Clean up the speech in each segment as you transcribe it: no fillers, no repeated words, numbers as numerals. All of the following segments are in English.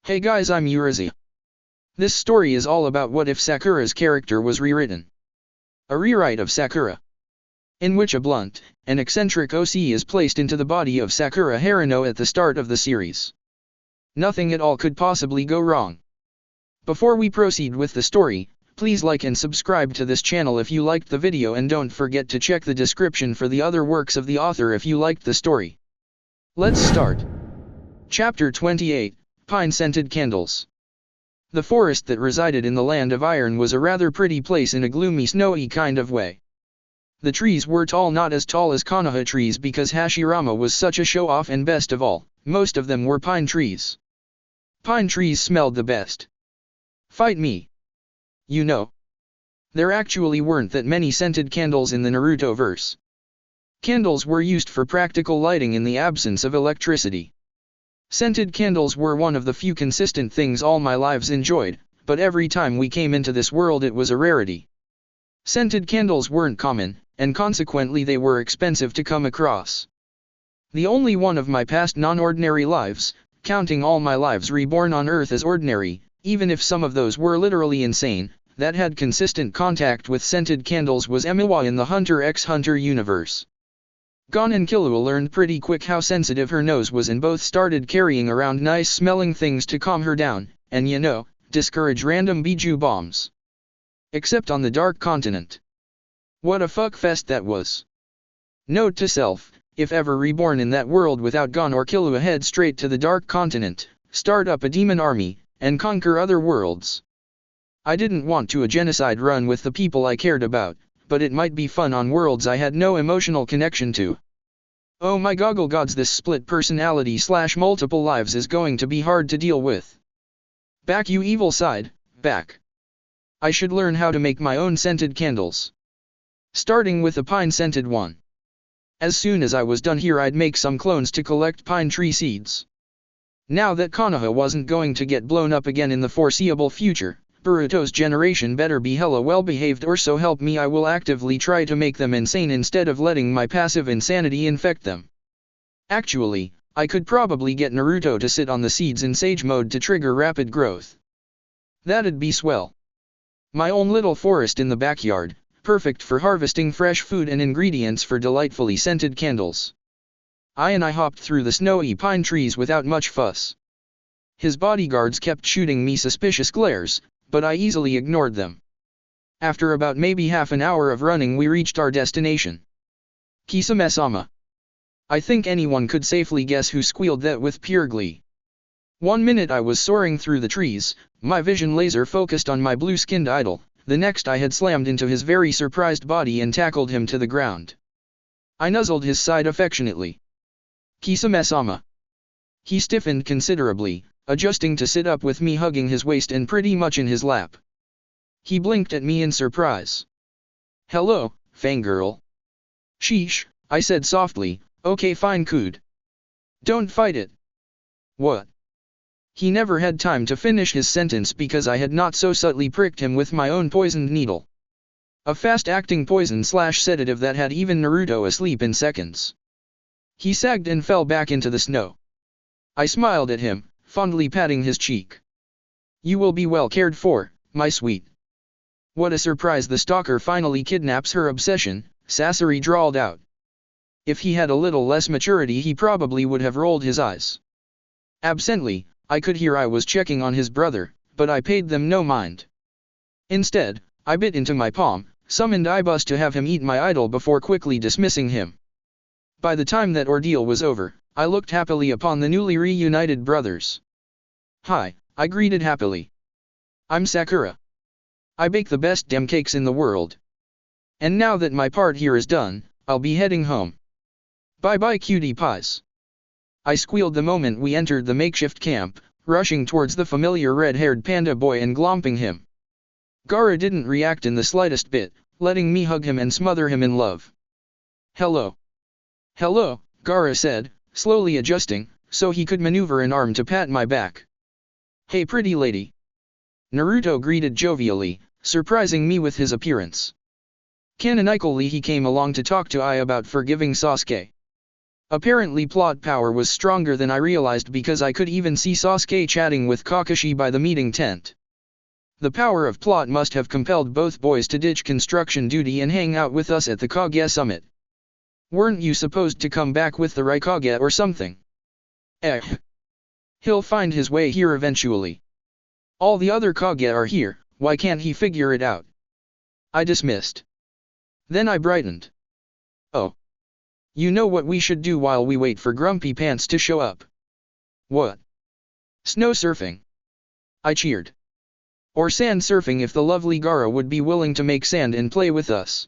Hey guys, I'm Urizi. This story is all about what if Sakura's character was rewritten. A rewrite of Sakura, in which a blunt and eccentric OC is placed into the body of Sakura Haruno at the start of the series. Nothing at all could possibly go wrong. Before we proceed with the story, please like and subscribe to this channel if you liked the video, and don't forget to check the description for the other works of the author if you liked the story. Let's start. Chapter 28, Pine-Scented Candles. The forest that resided in the Land of Iron was a rather pretty place in a gloomy snowy kind of way. The trees were tall, not as tall as Konoha trees because Hashirama was such a show-off, and best of all, most of them were pine trees. Pine trees smelled the best. Fight me. You know. There actually weren't that many scented candles in the Naruto verse. Candles were used for practical lighting in the absence of electricity. Scented candles were one of the few consistent things all my lives enjoyed, but every time we came into this world it was a rarity. Scented candles weren't common, and consequently they were expensive to come across. The only one of my past non-ordinary lives, counting all my lives reborn on Earth as ordinary, even if some of those were literally insane, that had consistent contact with scented candles was Emiwa in the Hunter x Hunter universe. Gon and Killua learned pretty quick how sensitive her nose was and both started carrying around nice-smelling things to calm her down, and discourage random biju bombs. Except on the Dark Continent. What a fuckfest that was. Note to self, if ever reborn in that world without Gon or Killua, head straight to the Dark Continent, start up a demon army, and conquer other worlds. I didn't want to a genocide run with the people I cared about, but it might be fun on worlds I had no emotional connection to. Oh my goggle gods, this split personality / multiple lives is going to be hard to deal with. Back, you evil side, back. I should learn how to make my own scented candles. Starting with a pine-scented one. As soon as I was done here I'd make some clones to collect pine tree seeds. Now that Konoha wasn't going to get blown up again in the foreseeable future, Boruto's generation better be hella well behaved, or so help me I will actively try to make them insane instead of letting my passive insanity infect them. Actually, I could probably get Naruto to sit on the seeds in Sage mode to trigger rapid growth. That'd be swell. My own little forest in the backyard, perfect for harvesting fresh food and ingredients for delightfully scented candles. I hopped through the snowy pine trees without much fuss. His bodyguards kept shooting me suspicious glares, but I easily ignored them. After about maybe half an hour of running we reached our destination. Kisame-sama. I think anyone could safely guess who squealed that with pure glee. 1 minute I was soaring through the trees, my vision laser focused on my blue-skinned idol, the next I had slammed into his very surprised body and tackled him to the ground. I nuzzled his side affectionately. Kisame-sama. He stiffened considerably, adjusting to sit up with me hugging his waist and pretty much in his lap. He blinked at me in surprise. Hello, fangirl. Sheesh, I said softly, okay fine cood. Don't fight it. What? He never had time to finish his sentence because I had not so subtly pricked him with my own poisoned needle. A fast-acting poison / sedative that had even Naruto asleep in seconds. He sagged and fell back into the snow. I smiled at him, fondly patting his cheek. You will be well cared for, my sweet. What a surprise, the stalker finally kidnaps her obsession, Sasori drawled out. If he had a little less maturity he probably would have rolled his eyes. Absently, I could hear I was checking on his brother, but I paid them no mind. Instead, I bit into my palm, summoned Ibus to have him eat my idol before quickly dismissing him. By the time that ordeal was over, I looked happily upon the newly reunited brothers. Hi, I greeted happily. I'm Sakura. I bake the best dem cakes in the world. And now that my part here is done, I'll be heading home. Bye bye cutie pies. I squealed the moment we entered the makeshift camp, rushing towards the familiar red-haired panda boy and glomping him. Gaara didn't react in the slightest bit, letting me hug him and smother him in love. Hello. Hello, Gaara said, slowly adjusting, so he could maneuver an arm to pat my back. Hey pretty lady. Naruto greeted jovially, surprising me with his appearance. Canonically he came along to talk to Ai about forgiving Sasuke. Apparently plot power was stronger than I realized because I could even see Sasuke chatting with Kakashi by the meeting tent. The power of plot must have compelled both boys to ditch construction duty and hang out with us at the Kage summit. Weren't you supposed to come back with the Raikage or something? He'll find his way here eventually. All the other Kage are here, why can't he figure it out? I dismissed. Then I brightened. Oh. You know what we should do while we wait for Grumpy Pants to show up? What? Snow surfing. I cheered. Or sand surfing if the lovely Gaara would be willing to make sand and play with us.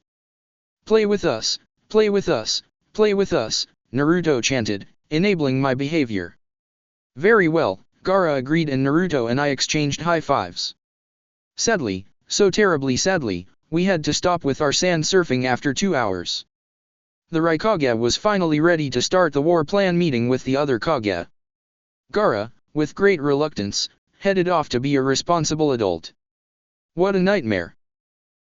Play with us, play with us, play with us, Naruto chanted, enabling my behavior. Very well, Gaara agreed and Naruto and I exchanged high fives. Sadly, so terribly sadly, we had to stop with our sand surfing after 2 hours. The Raikage was finally ready to start the war plan meeting with the other Kage. Gaara, with great reluctance, headed off to be a responsible adult. What a nightmare.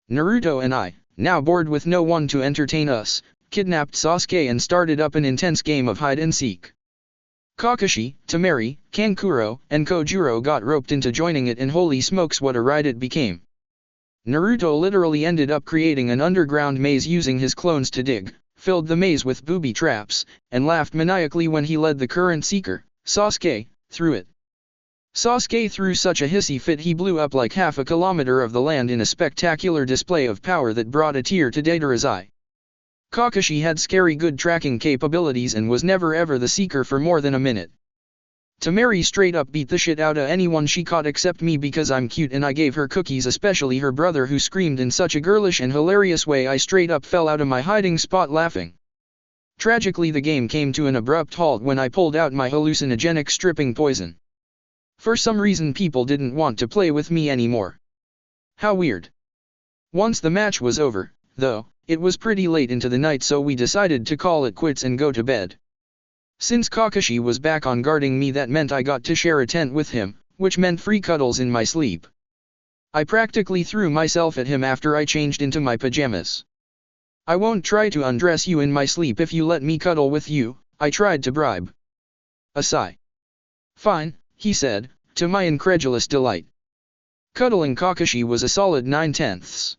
Naruto and I, now bored with no one to entertain us, kidnapped Sasuke and started up an intense game of hide-and-seek. Kakashi, Temari, Kankuro, and Kojuro got roped into joining it and holy smokes what a ride it became. Naruto literally ended up creating an underground maze using his clones to dig, filled the maze with booby traps, and laughed maniacally when he led the current seeker, Sasuke, through it. Sasuke threw such a hissy fit he blew up like half a kilometer of the land in a spectacular display of power that brought a tear to Deidara's eye. Kakashi had scary good tracking capabilities and was never ever the seeker for more than a minute. Temari straight up beat the shit out of anyone she caught except me because I'm cute and I gave her cookies, especially her brother who screamed in such a girlish and hilarious way I straight up fell out of my hiding spot laughing. Tragically the game came to an abrupt halt when I pulled out my hallucinogenic stripping poison. For some reason people didn't want to play with me anymore. How weird. Once the match was over, though, it was pretty late into the night so we decided to call it quits and go to bed. Since Kakashi was back on guarding me that meant I got to share a tent with him, which meant free cuddles in my sleep. I practically threw myself at him after I changed into my pajamas. I won't try to undress you in my sleep if you let me cuddle with you, I tried to bribe. A sigh. Fine, he said, to my incredulous delight. Cuddling Kakashi was a solid 9/10.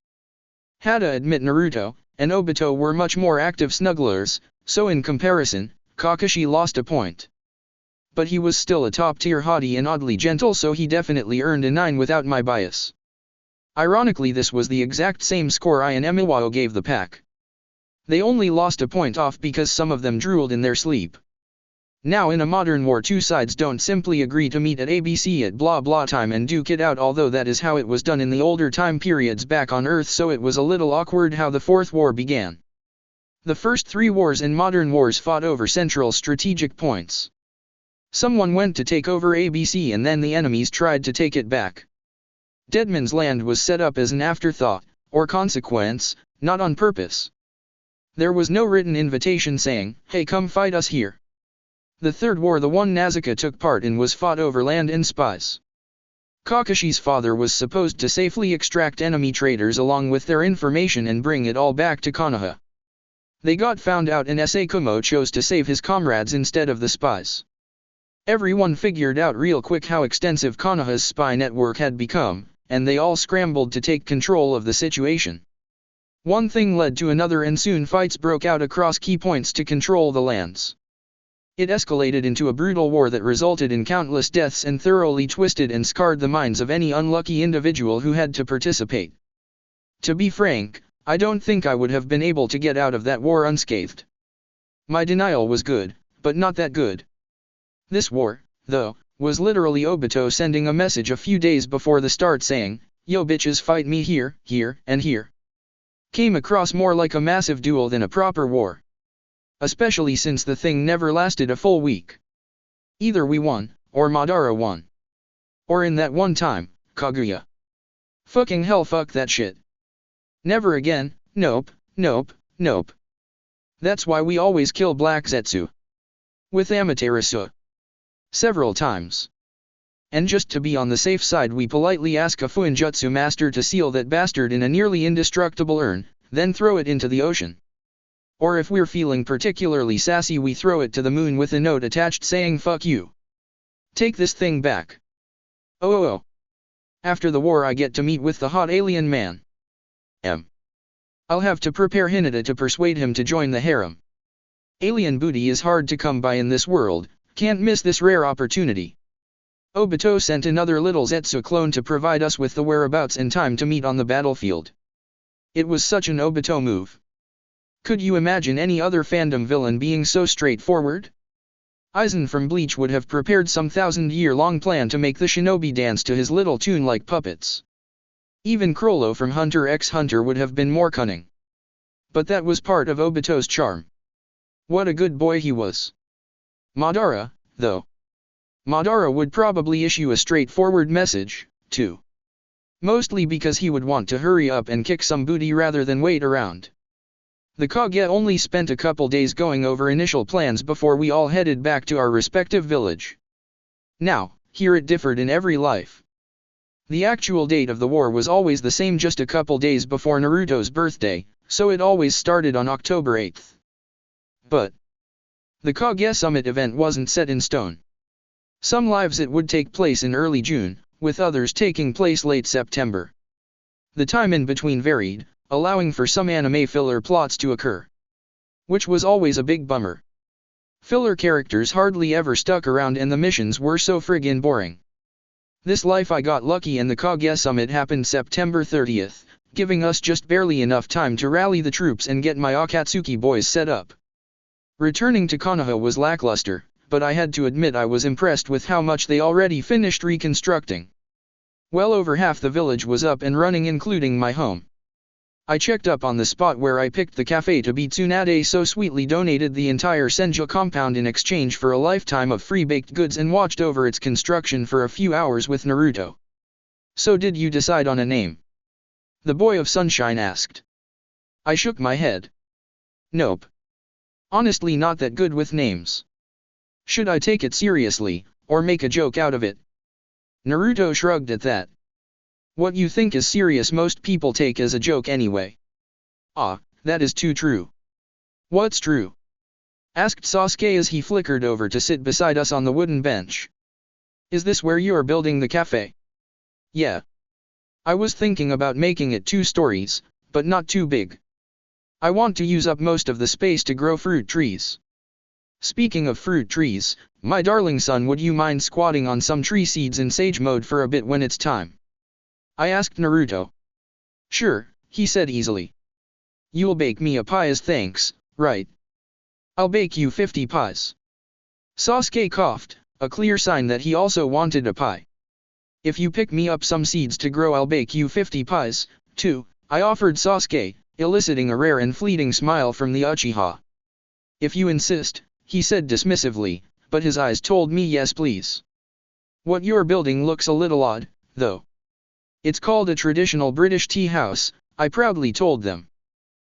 Had to admit Naruto and Obito were much more active snugglers, so in comparison, Kakashi lost a point. But he was still a top-tier hottie and oddly gentle so he definitely earned a 9 without my bias. Ironically this was the exact same score I and Emiwao gave the pack. They only lost a point off because some of them drooled in their sleep. Now in a modern war two sides don't simply agree to meet at ABC at blah blah time and duke it out, although that is how it was done in the older time periods back on Earth, so it was a little awkward how the Fourth War began. The first 3 wars in modern wars fought over central strategic points. Someone went to take over ABC and then the enemies tried to take it back. Deadman's Land was set up as an afterthought, or consequence, not on purpose. There was no written invitation saying, hey come fight us here. The third war, the one Nausicaa took part in, was fought over land and spies. Kakashi's father was supposed to safely extract enemy traders along with their information and bring it all back to Konoha. They got found out and Kumo chose to save his comrades instead of the spies. Everyone figured out real quick how extensive Konoha's spy network had become, and they all scrambled to take control of the situation. One thing led to another and soon fights broke out across key points to control the lands. It escalated into a brutal war that resulted in countless deaths and thoroughly twisted and scarred the minds of any unlucky individual who had to participate. To be frank, I don't think I would have been able to get out of that war unscathed. My denial was good, but not that good. This war, though, was literally Obito sending a message a few days before the start saying, "Yo bitches, fight me here, here, and here." Came across more like a massive duel than a proper war. Especially since the thing never lasted a full week. Either we won, or Madara won. Or in that one time, Kaguya. Fucking hell, fuck that shit. Never again, nope, nope, nope. That's why we always kill Black Zetsu. With Amaterasu. Several times. And just to be on the safe side we politely ask a Fuinjutsu master to seal that bastard in a nearly indestructible urn, then throw it into the ocean. Or if we're feeling particularly sassy, we throw it to the moon with a note attached saying fuck you. Take this thing back. Oh. After the war I get to meet with the hot alien man. I'll have to prepare Hinata to persuade him to join the harem. Alien booty is hard to come by in this world, can't miss this rare opportunity. Obito sent another little Zetsu clone to provide us with the whereabouts and time to meet on the battlefield. It was such an Obito move. Could you imagine any other fandom villain being so straightforward? Aizen from Bleach would have prepared some 1,000-year-long plan to make the shinobi dance to his little tune like puppets. Even Chrollo from Hunter x Hunter would have been more cunning. But that was part of Obito's charm. What a good boy he was. Madara, though. Madara would probably issue a straightforward message, too. Mostly because he would want to hurry up and kick some booty rather than wait around. The Kage only spent a couple days going over initial plans before we all headed back to our respective village. Now, here it differed in every life. The actual date of the war was always the same, just a couple days before Naruto's birthday, so it always started on October 8th. But the Kage Summit event wasn't set in stone. Some lives it would take place in early June, with others taking place late September. The time in between varied, allowing for some anime filler plots to occur. Which was always a big bummer. Filler characters hardly ever stuck around and the missions were so friggin' boring. This life I got lucky and the Kage Summit happened September 30th, giving us just barely enough time to rally the troops and get my Akatsuki boys set up. Returning to Konoha was lackluster, but I had to admit I was impressed with how much they already finished reconstructing. Well over half the village was up and running, including my home. I checked up on the spot where I picked the cafe to be. Tsunade so sweetly donated the entire Senju compound in exchange for a lifetime of free baked goods and watched over its construction for a few hours with Naruto. So did you decide on a name? The boy of sunshine asked. I shook my head. Nope. Honestly, not that good with names. Should I take it seriously, or make a joke out of it? Naruto shrugged at that. What you think is serious most people take as a joke anyway. Ah, that is too true. What's true? Asked Sasuke as he flickered over to sit beside us on the wooden bench. Is this where you are building the cafe? Yeah. I was thinking about making it 2 stories, but not too big. I want to use up most of the space to grow fruit trees. Speaking of fruit trees, my darling son, would you mind squatting on some tree seeds in sage mode for a bit when it's time? I asked Naruto. Sure, he said easily. You'll bake me a pie as thanks, right? I'll bake you 50 pies. Sasuke coughed, a clear sign that he also wanted a pie. If you pick me up some seeds to grow, I'll bake you 50 pies, too, I offered Sasuke, eliciting a rare and fleeting smile from the Uchiha. If you insist, he said dismissively, but his eyes told me yes please. What you're building looks a little odd, though. It's called a traditional British tea house, I proudly told them.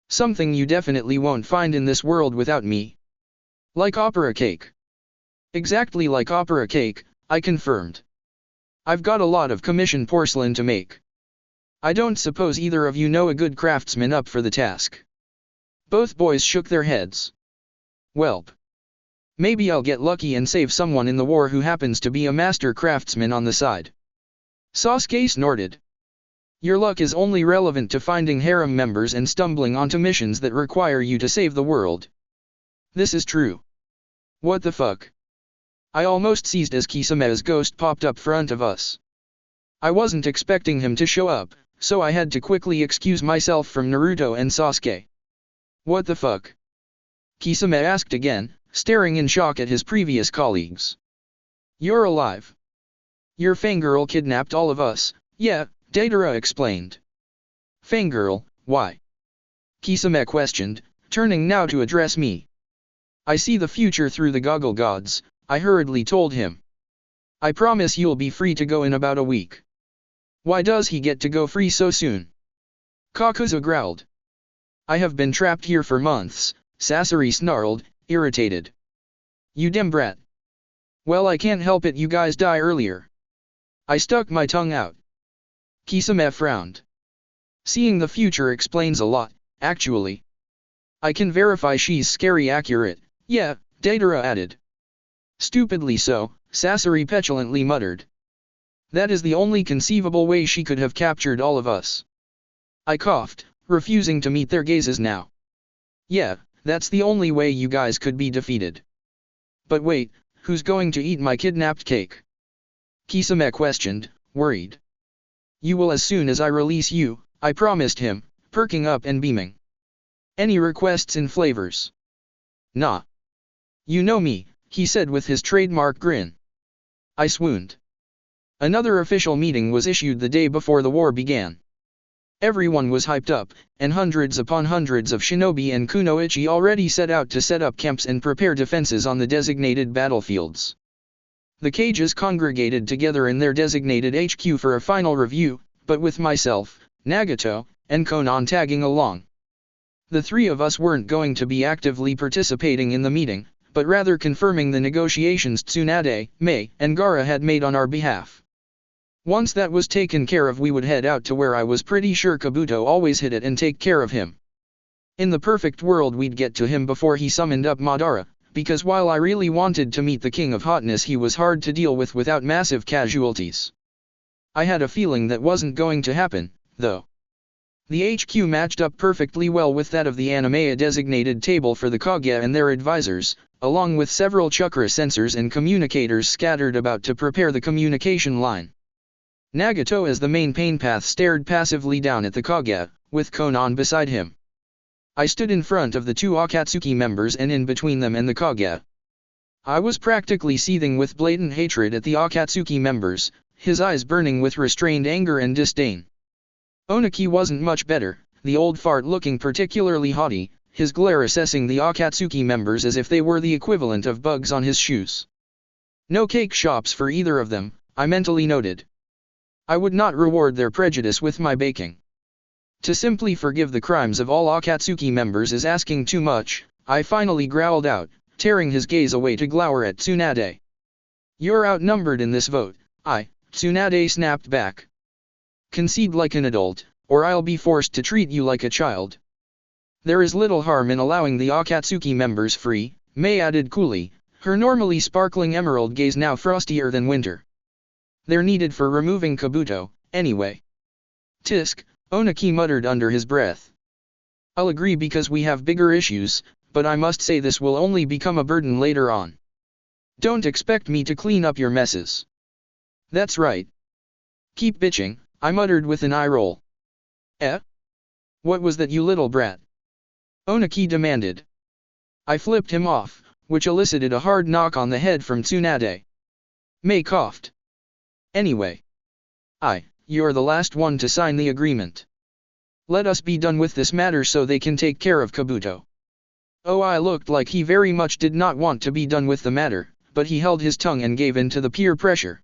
Something you definitely won't find in this world without me. Like opera cake. Exactly like opera cake, I confirmed. I've got a lot of commission porcelain to make. I don't suppose either of you know a good craftsman up for the task. Both boys shook their heads. Welp. Maybe I'll get lucky and save someone in the war who happens to be a master craftsman on the side. Sasuke snorted. Your luck is only relevant to finding harem members and stumbling onto missions that require you to save the world. This is true. What the fuck? I almost seized as Kisame's ghost popped up front of us. I wasn't expecting him to show up, so I had to quickly excuse myself from Naruto and Sasuke. What the fuck? Kisame asked again, staring in shock at his previous colleagues. You're alive. Your fangirl kidnapped all of us, yeah, Deidara explained. Fangirl, why? Kisame questioned, turning now to address me. I see the future through the goggle gods, I hurriedly told him. I promise you'll be free to go in about a week. Why does he get to go free so soon? Kakuzu growled. I have been trapped here for months, Sasori snarled, irritated. You dim brat. Well, I can't help it, you guys die earlier. I stuck my tongue out. Kisame frowned. Seeing the future explains a lot, actually. I can verify she's scary accurate, yeah, Deidara added. Stupidly so, Sasori petulantly muttered. That is the only conceivable way she could have captured all of us. I coughed, refusing to meet their gazes now. Yeah, that's the only way you guys could be defeated. But wait, who's going to eat my kidnapped cake? Kisame questioned, worried. You will as soon as I release you, I promised him, perking up and beaming. Any requests in flavors? Nah. You know me, he said with his trademark grin. I swooned. Another official meeting was issued the day before the war began. Everyone was hyped up, and hundreds upon hundreds of shinobi and kunoichi already set out to set up camps and prepare defenses on the designated battlefields. The cages congregated together in their designated HQ for a final review, but with myself, Nagato, and Konan tagging along. The three of us weren't going to be actively participating in the meeting, but rather confirming the negotiations Tsunade, Mei, and Gaara had made on our behalf. Once that was taken care of, we would head out to where I was pretty sure Kabuto always hid it and take care of him. In the perfect world we'd get to him before he summoned up Madara, because while I really wanted to meet the King of Hotness, he was hard to deal with without massive casualties. I had a feeling that wasn't going to happen, though. The HQ matched up perfectly well with that of the Anime, a designated table for the Kaguya and their advisors, along with several chakra sensors and communicators scattered about to prepare the communication line. Nagato as the main painpath stared passively down at the Kaguya, with Konan beside him. I stood in front of the two Akatsuki members and in between them and the Kaguya. I was practically seething with blatant hatred at the Akatsuki members, his eyes burning with restrained anger and disdain. Oniki wasn't much better, the old fart looking particularly haughty, his glare assessing the Akatsuki members as if they were the equivalent of bugs on his shoes. No cake shops for either of them, I mentally noted. I would not reward their prejudice with my baking. To simply forgive the crimes of all Akatsuki members is asking too much, I finally growled out, tearing his gaze away to glower at Tsunade. You're outnumbered in this vote, Tsunade snapped back. Concede like an adult, or I'll be forced to treat you like a child. There is little harm in allowing the Akatsuki members free, Mei added coolly, her normally sparkling emerald gaze now frostier than winter. They're needed for removing Kabuto, anyway. Tisk, Oniki muttered under his breath. I'll agree because we have bigger issues, but I must say this will only become a burden later on. Don't expect me to clean up your messes. That's right. Keep bitching, I muttered with an eye roll. What was that, you little brat? Oniki demanded. I flipped him off, which elicited a hard knock on the head from Tsunade. Mei coughed. Anyway. You're the last one to sign the agreement. Let us be done with this matter so they can take care of Kabuto. I looked like he very much did not want to be done with the matter, but he held his tongue and gave in to the peer pressure.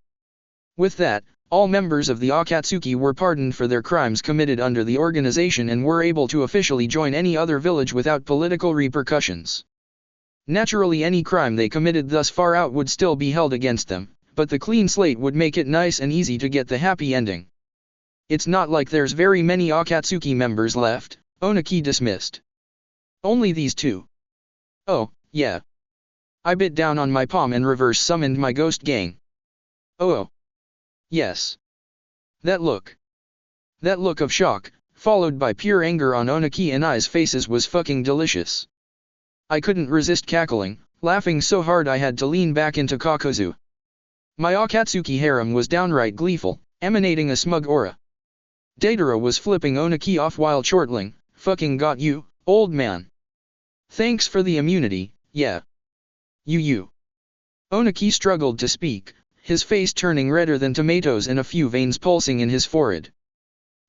With that, all members of the Akatsuki were pardoned for their crimes committed under the organization and were able to officially join any other village without political repercussions. Naturally, any crime they committed thus far out would still be held against them, but the clean slate would make it nice and easy to get the happy ending. It's not like there's very many Akatsuki members left, Oniki dismissed. Only these two. Oh, yeah. I bit down on my palm and reverse summoned my ghost gang. Oh. Yes. That look of shock, followed by pure anger on Oniki and I's faces was fucking delicious. I couldn't resist cackling, laughing so hard I had to lean back into Kakuzu. My Akatsuki harem was downright gleeful, emanating a smug aura. Deidara was flipping Oniki off while chortling, fucking got you, old man. Thanks for the immunity, yeah. You. Oniki struggled to speak, his face turning redder than tomatoes and a few veins pulsing in his forehead.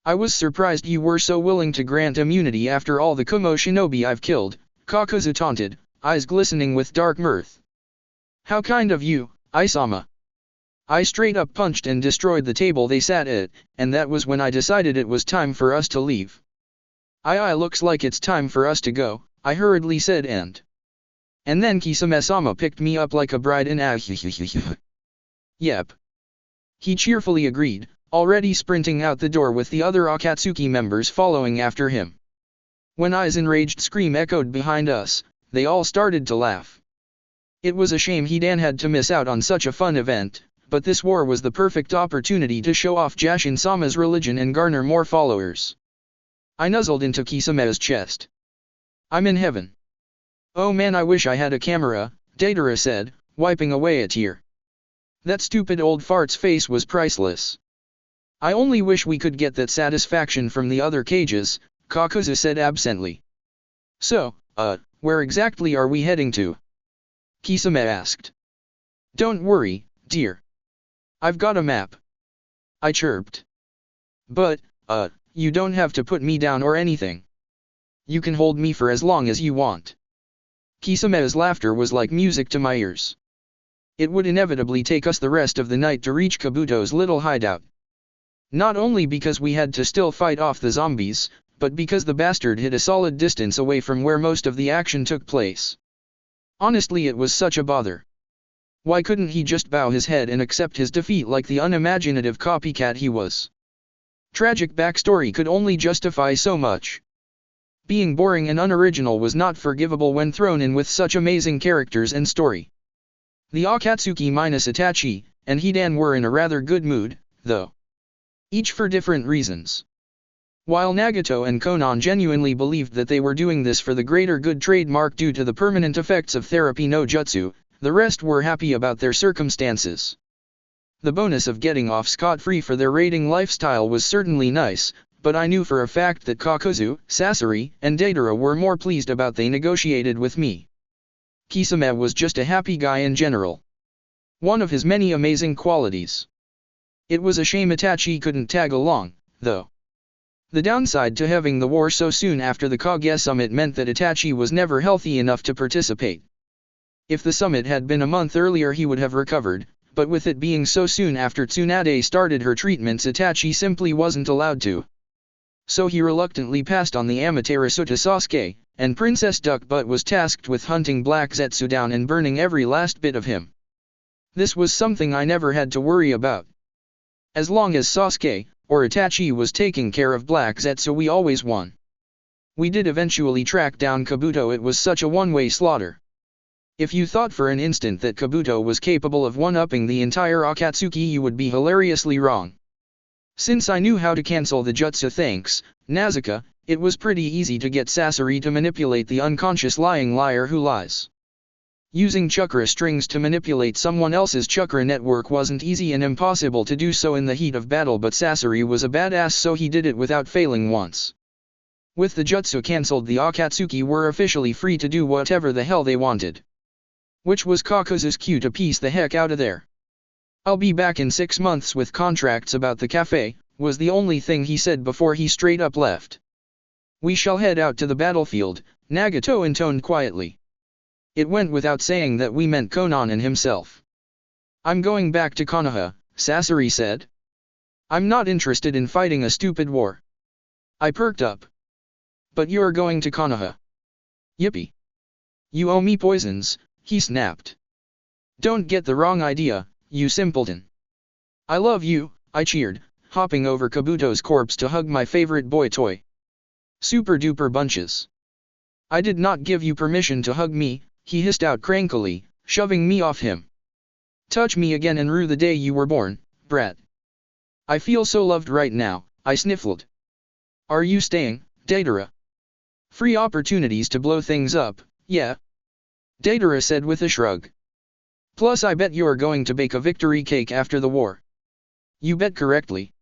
I was surprised you were so willing to grant immunity after all the Kumo shinobi I've killed, Kakuzu taunted, eyes glistening with dark mirth. How kind of you, Isama. I straight up punched and destroyed the table they sat at, and that was when I decided it was time for us to leave. Looks like it's time for us to go, I hurriedly said and then Kisame-sama picked me up like a bride in a Yep. He cheerfully agreed, already sprinting out the door with the other Akatsuki members following after him. When Ai's enraged scream echoed behind us, they all started to laugh. It was a shame Hidan had to miss out on such a fun event, but this war was the perfect opportunity to show off Jashin-sama's religion and garner more followers. I nuzzled into Kisame's chest. I'm in heaven. Oh man, I wish I had a camera, Deidara said, wiping away a tear. That stupid old fart's face was priceless. I only wish we could get that satisfaction from the other cages, Kakuzu said absently. So, where exactly are we heading to? Kisame asked. Don't worry, dear. I've got a map. I chirped. But, you don't have to put me down or anything. You can hold me for as long as you want. Kisame's laughter was like music to my ears. It would inevitably take us the rest of the night to reach Kabuto's little hideout. Not only because we had to still fight off the zombies, but because the bastard hid a solid distance away from where most of the action took place. Honestly, it was such a bother. Why couldn't he just bow his head and accept his defeat like the unimaginative copycat he was? Tragic backstory could only justify so much. Being boring and unoriginal was not forgivable when thrown in with such amazing characters and story. The Akatsuki minus Itachi and Hidan were in a rather good mood, though. Each for different reasons. While Nagato and Konan genuinely believed that they were doing this for the greater good trademark due to the permanent effects of therapy no jutsu, the rest were happy about their circumstances. The bonus of getting off scot-free for their raiding lifestyle was certainly nice, but I knew for a fact that Kakuzu, Sasori, and Deidara were more pleased about they negotiated with me. Kisame was just a happy guy in general. One of his many amazing qualities. It was a shame Itachi couldn't tag along, though. The downside to having the war so soon after the Kage summit meant that Itachi was never healthy enough to participate. If the summit had been a month earlier he would have recovered, but with it being so soon after Tsunade started her treatments Itachi simply wasn't allowed to. So he reluctantly passed on the Amaterasu to Sasuke, and Princess Duckbutt was tasked with hunting Black Zetsu down and burning every last bit of him. This was something I never had to worry about. As long as Sasuke, or Itachi was taking care of Black Zetsu we always won. We did eventually track down Kabuto, it was such a one-way slaughter. If you thought for an instant that Kabuto was capable of one-upping the entire Akatsuki you would be hilariously wrong. Since I knew how to cancel the jutsu thanks, Nazuka, it was pretty easy to get Sasori to manipulate the unconscious lying liar who lies. Using chakra strings to manipulate someone else's chakra network wasn't easy and impossible to do so in the heat of battle, but Sasori was a badass so he did it without failing once. With the jutsu cancelled the Akatsuki were officially free to do whatever the hell they wanted. Which was Kakuzu's cue to piece the heck out of there. I'll be back in 6 months with contracts about the cafe, was the only thing he said before he straight up left. We shall head out to the battlefield, Nagato intoned quietly. It went without saying that we meant Konan and himself. I'm going back to Konoha, Sasori said. I'm not interested in fighting a stupid war. I perked up. But you're going to Konoha. Yippee. You owe me poisons, he snapped. Don't get the wrong idea, you simpleton. I love you, I cheered, hopping over Kabuto's corpse to hug my favorite boy toy. Super duper bunches. I did not give you permission to hug me, he hissed out crankily, shoving me off him. Touch me again and rue the day you were born, brat. I feel so loved right now, I sniffled. Are you staying, Deidara? Free opportunities to blow things up, yeah. Deidara said with a shrug. Plus I bet you're going to bake a victory cake after the war. You bet correctly.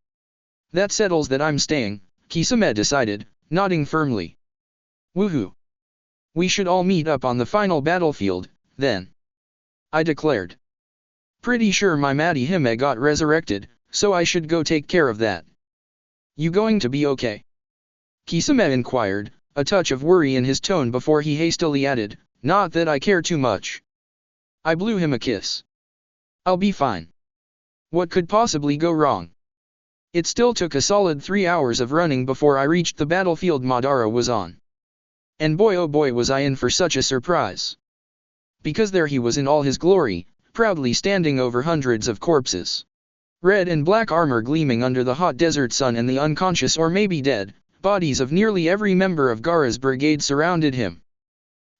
That settles that I'm staying, Kisame decided, nodding firmly. Woohoo. We should all meet up on the final battlefield, then. I declared. Pretty sure my Maddie Hime got resurrected, so I should go take care of that. You going to be okay? Kisame inquired, a touch of worry in his tone before he hastily added, not that I care too much. I blew him a kiss. I'll be fine. What could possibly go wrong? It still took a solid 3 hours of running before I reached the battlefield Madara was on. And boy oh boy was I in for such a surprise. Because there he was in all his glory, proudly standing over hundreds of corpses. Red and black armor gleaming under the hot desert sun and the unconscious or maybe dead, Bodies of nearly every member of Gaara's brigade surrounded him.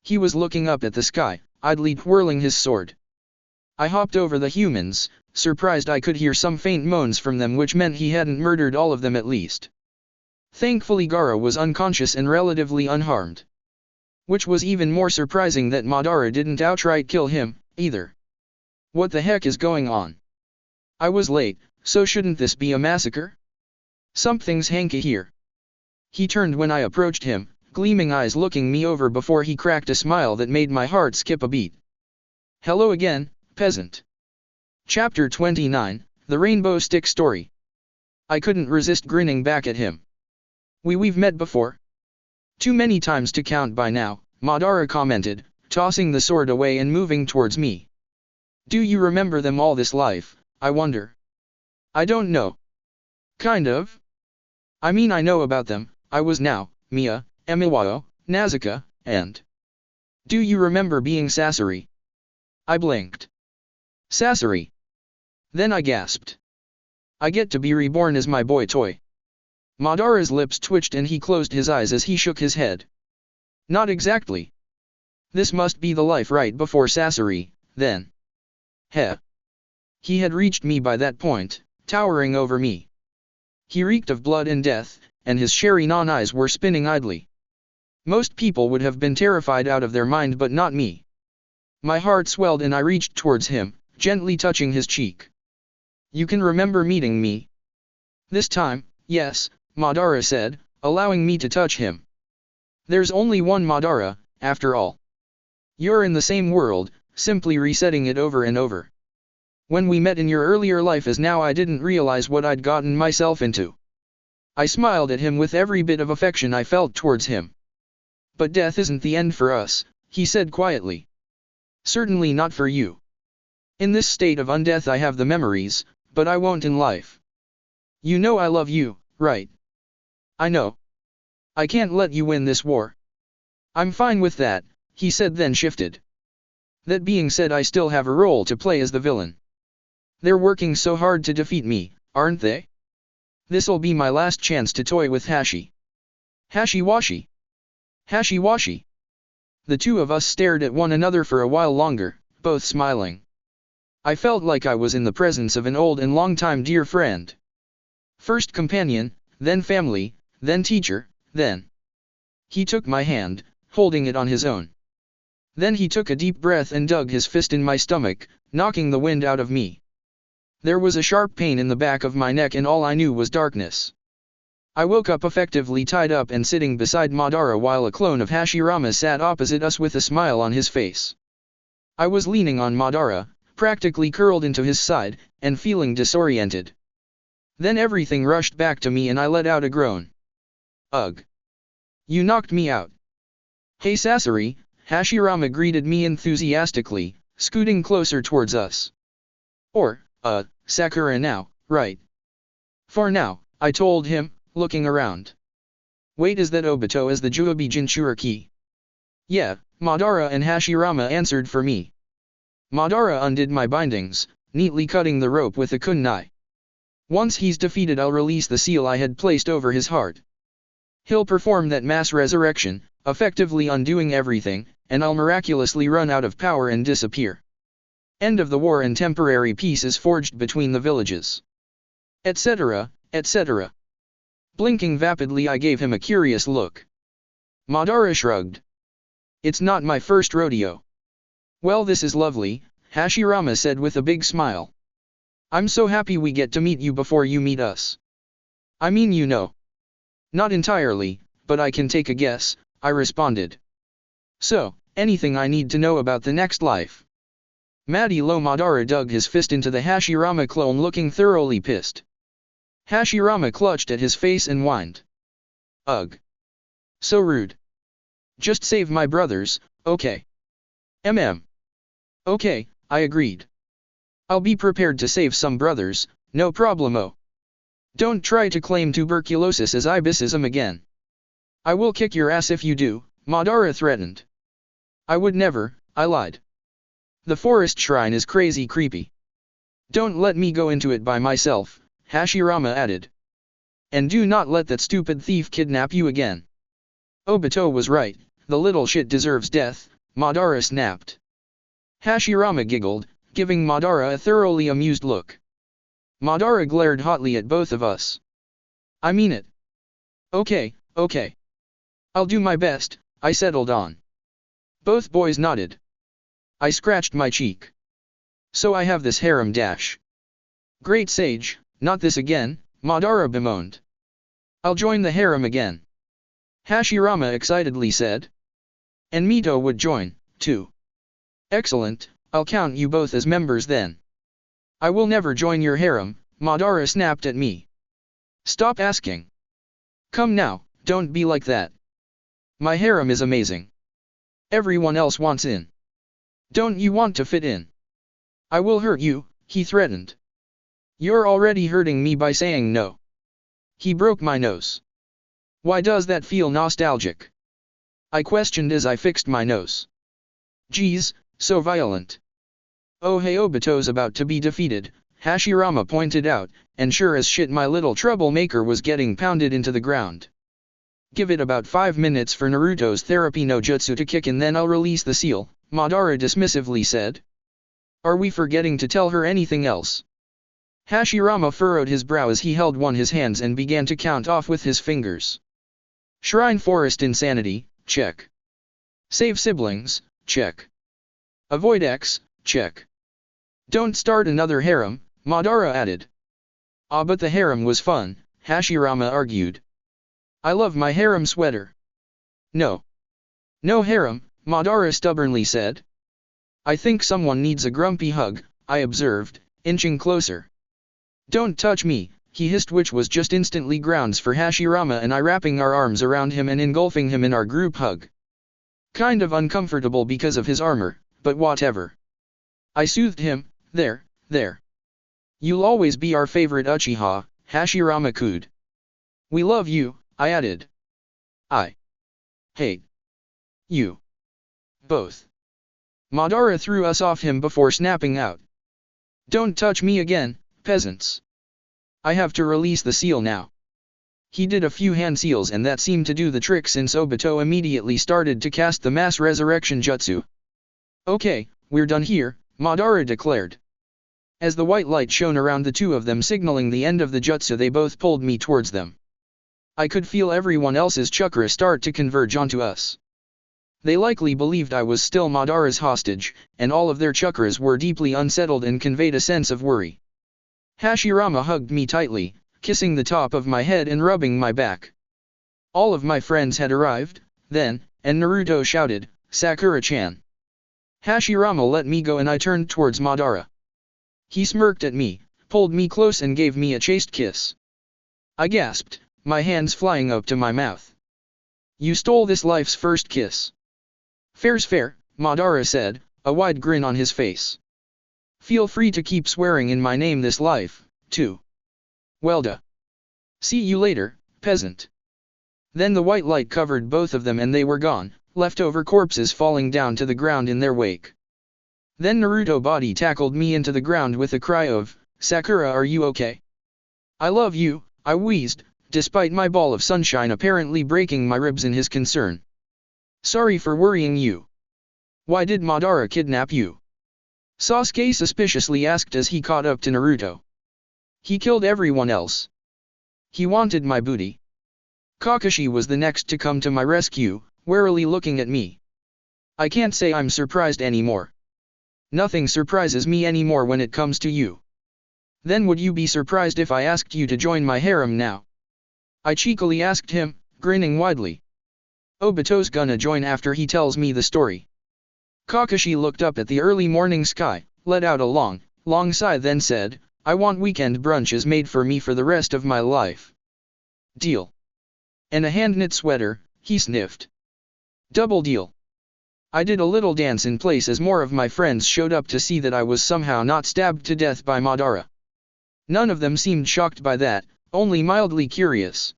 He was looking up at the sky, idly twirling his sword. I hopped over the humans, surprised I could hear some faint moans from them, which meant he hadn't murdered all of them at least. Thankfully Gaara was unconscious and relatively unharmed. Which was even more surprising that Madara didn't outright kill him, either. What the heck is going on? I was late, so shouldn't this be a massacre? Something's hanky here. He turned when I approached him, gleaming eyes looking me over before he cracked a smile that made my heart skip a beat. Hello again, peasant. Chapter 29, The Rainbow Stick Story. I couldn't resist grinning back at him. We've met before? Too many times to count by now, Madara commented, tossing the sword away and moving towards me. Do you remember them all this life, I wonder? I don't know. Kind of. I mean, I know about them. I was now, Mia, Emiwao, Nazuka, and... Do you remember being Sasori? I blinked. Sasori. Then I gasped. I get to be reborn as my boy toy. Madara's lips twitched and he closed his eyes as he shook his head. Not exactly. This must be the life right before Sasori, then. Heh. He had reached me by that point, towering over me. He reeked of blood and death, and his Sherry-non eyes were spinning idly. Most people would have been terrified out of their mind, but not me. My heart swelled and I reached towards him, gently touching his cheek. You can remember meeting me? This time, yes, Madara said, allowing me to touch him. There's only one Madara, after all. You're in the same world, simply resetting it over and over. When we met in your earlier life as now, I didn't realize what I'd gotten myself into. I smiled at him with every bit of affection I felt towards him. But death isn't the end for us, he said quietly. Certainly not for you. In this state of undeath I have the memories, but I won't in life. You know I love you, right? I know. I can't let you win this war. I'm fine with that, he said, then shifted. That being said, I still have a role to play as the villain. They're working so hard to defeat me, aren't they? This'll be my last chance to toy with Hashi. Hashi-washi. Hashi-washi. The two of us stared at one another for a while longer, both smiling. I felt like I was in the presence of an old and long-time dear friend. First companion, then family, then teacher, then... He took my hand, holding it on his own. Then he took a deep breath and dug his fist in my stomach, knocking the wind out of me. There was a sharp pain in the back of my neck and all I knew was darkness. I woke up effectively tied up and sitting beside Madara while a clone of Hashirama sat opposite us with a smile on his face. I was leaning on Madara, practically curled into his side, and feeling disoriented. Then everything rushed back to me and I let out a groan. Ugh. You knocked me out. Hey Sasori, Hashirama greeted me enthusiastically, scooting closer towards us. Sakura now, right? For now, I told him, looking around. Wait, is that Obito as the Juobi Jinchuriki? Yeah, Madara and Hashirama answered for me. Madara undid my bindings, neatly cutting the rope with a kunai. Once he's defeated, I'll release the seal I had placed over his heart. He'll perform that mass resurrection, effectively undoing everything, and I'll miraculously run out of power and disappear. End of the war and temporary peace is forged between the villages. Etc., etc. Blinking vapidly, I gave him a curious look. Madara shrugged. It's not my first rodeo. Well, this is lovely, Hashirama said with a big smile. I'm so happy we get to meet you before you meet us. I mean, you know. Not entirely, but I can take a guess, I responded. So, anything I need to know about the next life? Madara dug his fist into the Hashirama clone, looking thoroughly pissed. Hashirama clutched at his face and whined. Ugh. So rude. Just save my brothers, okay? Okay, I agreed. I'll be prepared to save some brothers, no problemo. Don't try to claim tuberculosis as ibisism again. I will kick your ass if you do, Madara threatened. I would never, I lied. The forest shrine is crazy creepy. Don't let me go into it by myself, Hashirama added. And do not let that stupid thief kidnap you again. Obito was right, the little shit deserves death, Madara snapped. Hashirama giggled, giving Madara a thoroughly amused look. Madara glared hotly at both of us. I mean it. Okay, okay. I'll do my best, I settled on. Both boys nodded. I scratched my cheek. So I have this harem dash. Great sage, not this again, Madara bemoaned. I'll join the harem again. Hashirama excitedly said. And Mito would join, too. Excellent, I'll count you both as members then. I will never join your harem, Madara snapped at me. Stop asking. Come now, don't be like that. My harem is amazing. Everyone else wants in. Don't you want to fit in? I will hurt you, he threatened. You're already hurting me by saying no. He broke my nose. Why does that feel nostalgic? I questioned as I fixed my nose. Geez, so violent. Oh hey, Obito's about to be defeated, Hashirama pointed out, and sure as shit my little troublemaker was getting pounded into the ground. Give it about 5 minutes for Naruto's therapy no jutsu to kick in, then I'll release the seal, Madara dismissively said. Are we forgetting to tell her anything else? Hashirama furrowed his brow as he held his hands and began to count off with his fingers. Shrine Forest Insanity, check. Save siblings, check. Avoid X, check. Don't start another harem, Madara added. Ah, but the harem was fun, Hashirama argued. I love my harem sweater. No. No harem, Madara stubbornly said. I think someone needs a grumpy hug, I observed, inching closer. Don't touch me, he hissed, which was just instantly grounds for Hashirama and I wrapping our arms around him and engulfing him in our group hug. Kind of uncomfortable because of his armor, but whatever. I soothed him. There. You'll always be our favorite Uchiha, Hashirama cooed. We love you, I added. I hate you both. Madara threw us off him before snapping out. Don't touch me again, peasants. I have to release the seal now. He did a few hand seals and that seemed to do the trick since Obito immediately started to cast the mass resurrection jutsu. Okay, we're done here, Madara declared. As the white light shone around the two of them signaling the end of the jutsu, they both pulled me towards them. I could feel everyone else's chakra start to converge onto us. They likely believed I was still Madara's hostage, and all of their chakras were deeply unsettled and conveyed a sense of worry. Hashirama hugged me tightly, kissing the top of my head and rubbing my back. All of my friends had arrived, then, and Naruto shouted, Sakura-chan. Hashirama let me go and I turned towards Madara. He smirked at me, pulled me close and gave me a chaste kiss. I gasped, my hands flying up to my mouth. You stole this life's first kiss. Fair's fair, Madara said, a wide grin on his face. Feel free to keep swearing in my name this life, too. Welda. See you later, peasant. Then the white light covered both of them and they were gone, leftover corpses falling down to the ground in their wake. Then Naruto body tackled me into the ground with a cry of, Sakura, are you okay? I love you, I wheezed, despite my ball of sunshine apparently breaking my ribs in his concern. Sorry for worrying you. Why did Madara kidnap you? Sasuke suspiciously asked as he caught up to Naruto. He killed everyone else. He wanted my booty. Kakashi was the next to come to my rescue, warily looking at me. I can't say I'm surprised anymore. Nothing surprises me anymore when it comes to you. Then would you be surprised if I asked you to join my harem now? I cheekily asked him, grinning widely. Obito's gonna join after he tells me the story. Kakashi looked up at the early morning sky, let out a long sigh, then said, I want weekend brunches made for me for the rest of my life. Deal. And a hand-knit sweater, he sniffed. Double deal. I did a little dance in place as more of my friends showed up to see that I was somehow not stabbed to death by Madara. None of them seemed shocked by that, only mildly curious.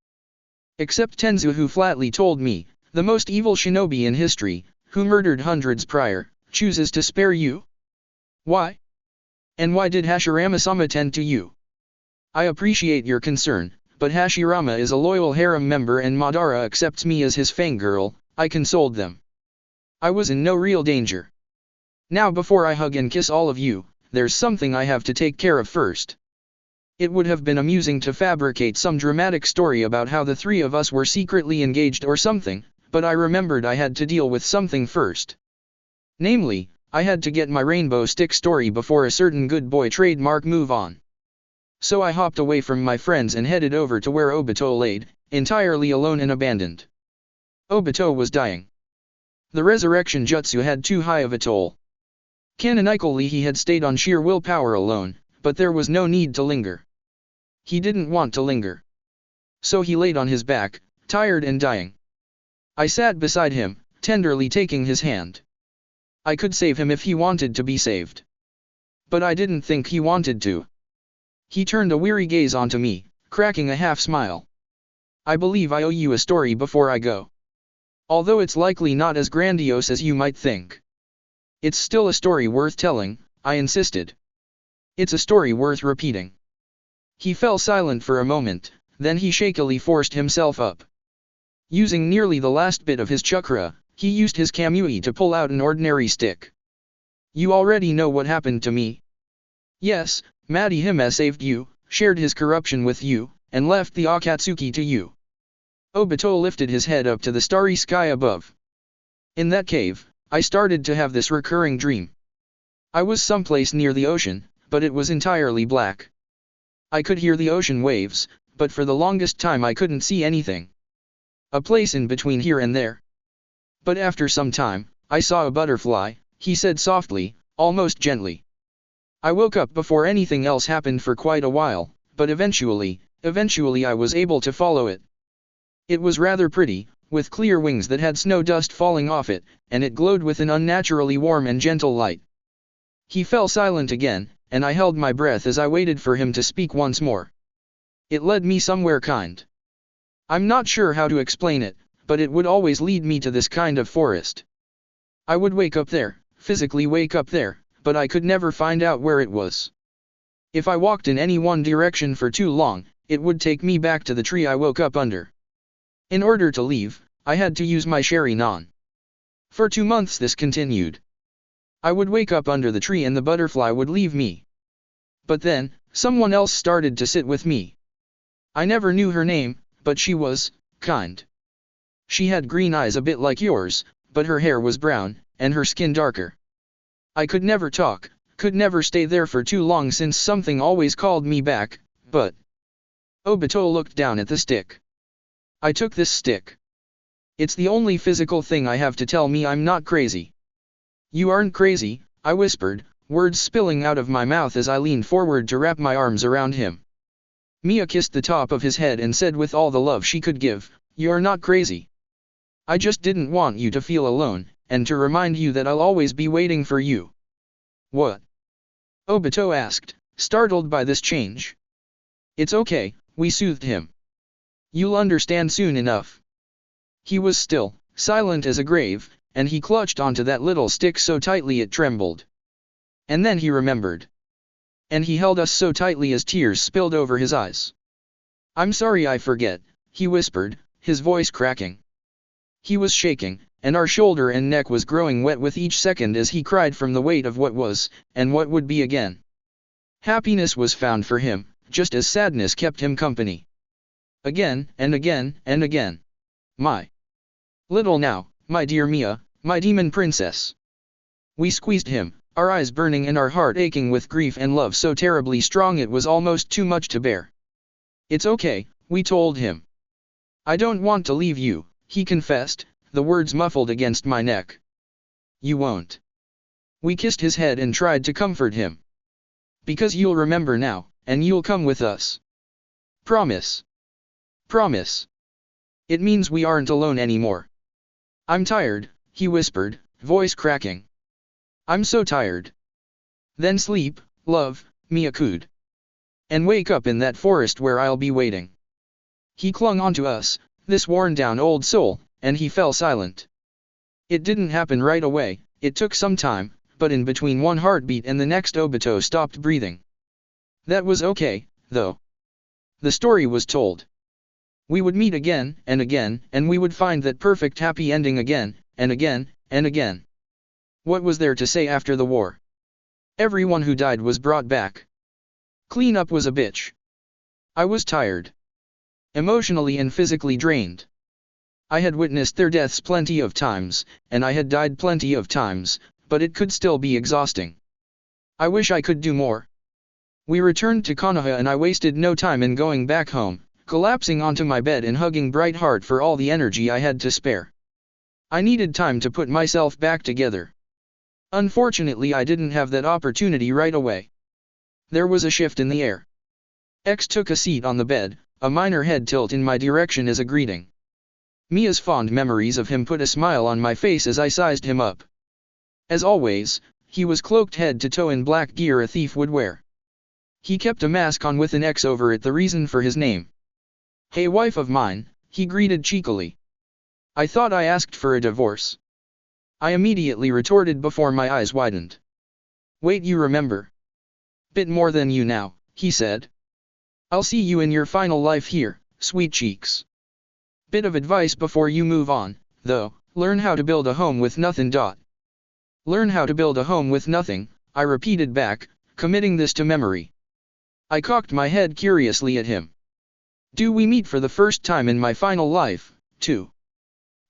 Except Tenzu, who flatly told me, the most evil shinobi in history, who murdered hundreds prior, chooses to spare you? Why? And why did Hashirama-sama tend to you? I appreciate your concern, but Hashirama is a loyal harem member and Madara accepts me as his fangirl, I consoled them. I was in no real danger. Now before I hug and kiss all of you, there's something I have to take care of first. It would have been amusing to fabricate some dramatic story about how the three of us were secretly engaged or something, but I remembered I had to deal with something first. Namely, I had to get my rainbow stick story before a certain good boy trademark move on. So I hopped away from my friends and headed over to where Obito laid, entirely alone and abandoned. Obito was dying. The resurrection jutsu had too high of a toll. Canonically he had stayed on sheer willpower alone, but there was no need to linger. He didn't want to linger. So he laid on his back, tired and dying. I sat beside him, tenderly taking his hand. I could save him if he wanted to be saved. But I didn't think he wanted to. He turned a weary gaze onto me, cracking a half smile. I believe I owe you a story before I go. Although it's likely not as grandiose as you might think. It's still a story worth telling, I insisted. It's a story worth repeating. He fell silent for a moment, then he shakily forced himself up. Using nearly the last bit of his chakra, he used his kamui to pull out an ordinary stick. You already know what happened to me. Yes, Madihime saved you, shared his corruption with you, and left the Akatsuki to you. Obito lifted his head up to the starry sky above. In that cave, I started to have this recurring dream. I was someplace near the ocean, but it was entirely black. I could hear the ocean waves, but for the longest time I couldn't see anything. A place in between here and there. But after some time, I saw a butterfly, he said softly, almost gently. I woke up before anything else happened for quite a while, but eventually I was able to follow it. It was rather pretty, with clear wings that had snow dust falling off it, and it glowed with an unnaturally warm and gentle light. He fell silent again, and I held my breath as I waited for him to speak once more. It led me somewhere kind. I'm not sure how to explain it, but it would always lead me to this kind of forest. I would wake up there, physically wake up there, but I could never find out where it was. If I walked in any one direction for too long, it would take me back to the tree I woke up under. In order to leave, I had to use my Sharingan. For 2 months this continued. I would wake up under the tree and the butterfly would leave me. But then, someone else started to sit with me. I never knew her name, but she was kind. She had green eyes a bit like yours, but her hair was brown, and her skin darker. I could never talk, could never stay there for too long since something always called me back, but... Obito looked down at the stick. I took this stick. It's the only physical thing I have to tell me I'm not crazy. You aren't crazy, I whispered, words spilling out of my mouth as I leaned forward to wrap my arms around him. Mia kissed the top of his head and said with all the love she could give, "You're not crazy. I just didn't want you to feel alone, and to remind you that I'll always be waiting for you." What? Obito asked, startled by this change. It's okay, we soothed him. You'll understand soon enough. He was still, silent as a grave, and he clutched onto that little stick so tightly it trembled. And then he remembered. And he held us so tightly as tears spilled over his eyes. "I'm sorry I forget," he whispered, his voice cracking. He was shaking, and our shoulder and neck was growing wet with each second as he cried from the weight of what was, and what would be again. Happiness was found for him, just as sadness kept him company. Again, and again, and again. My little now, my dear Mia, my demon princess. We squeezed him, our eyes burning and our heart aching with grief and love so terribly strong it was almost too much to bear. "It's okay," we told him. "I don't want to leave you," he confessed, the words muffled against my neck. "You won't." We kissed his head and tried to comfort him. "Because you'll remember now, and you'll come with us. Promise. Promise. It means we aren't alone anymore." "I'm tired," he whispered, voice cracking. "I'm so tired." "Then sleep, love, Mia cooed. "And wake up in that forest where I'll be waiting." He clung onto us, this worn-down old soul, and he fell silent. It didn't happen right away, it took some time, but in between one heartbeat and the next Obito stopped breathing. That was okay, though. The story was told. We would meet again, and we would find that perfect happy ending again, and again, and again. What was there to say after the war? Everyone who died was brought back. Cleanup was a bitch. I was tired. Emotionally and physically drained. I had witnessed their deaths plenty of times, and I had died plenty of times, but it could still be exhausting. I wish I could do more. We returned to Konoha and I wasted no time in going back home, collapsing onto my bed and hugging Brightheart for all the energy I had to spare. I needed time to put myself back together. Unfortunately, I didn't have that opportunity right away. There was a shift in the air. X took a seat on the bed, a minor head tilt in my direction as a greeting. Mia's fond memories of him put a smile on my face as I sized him up. As always, he was cloaked head to toe in black gear a thief would wear. He kept a mask on with an X over it, the reason for his name. "Hey wife of mine," he greeted cheekily. I thought I asked for a divorce. I immediately retorted before my eyes widened. "Wait, you remember? Bit more than you now," he said. "I'll see you in your final life here, sweet cheeks. Bit of advice before you move on, though, learn how to build a home with nothing. Learn how to build a home with nothing," I repeated back, committing this to memory. I cocked my head curiously at him. "Do we meet for the first time in my final life, too?"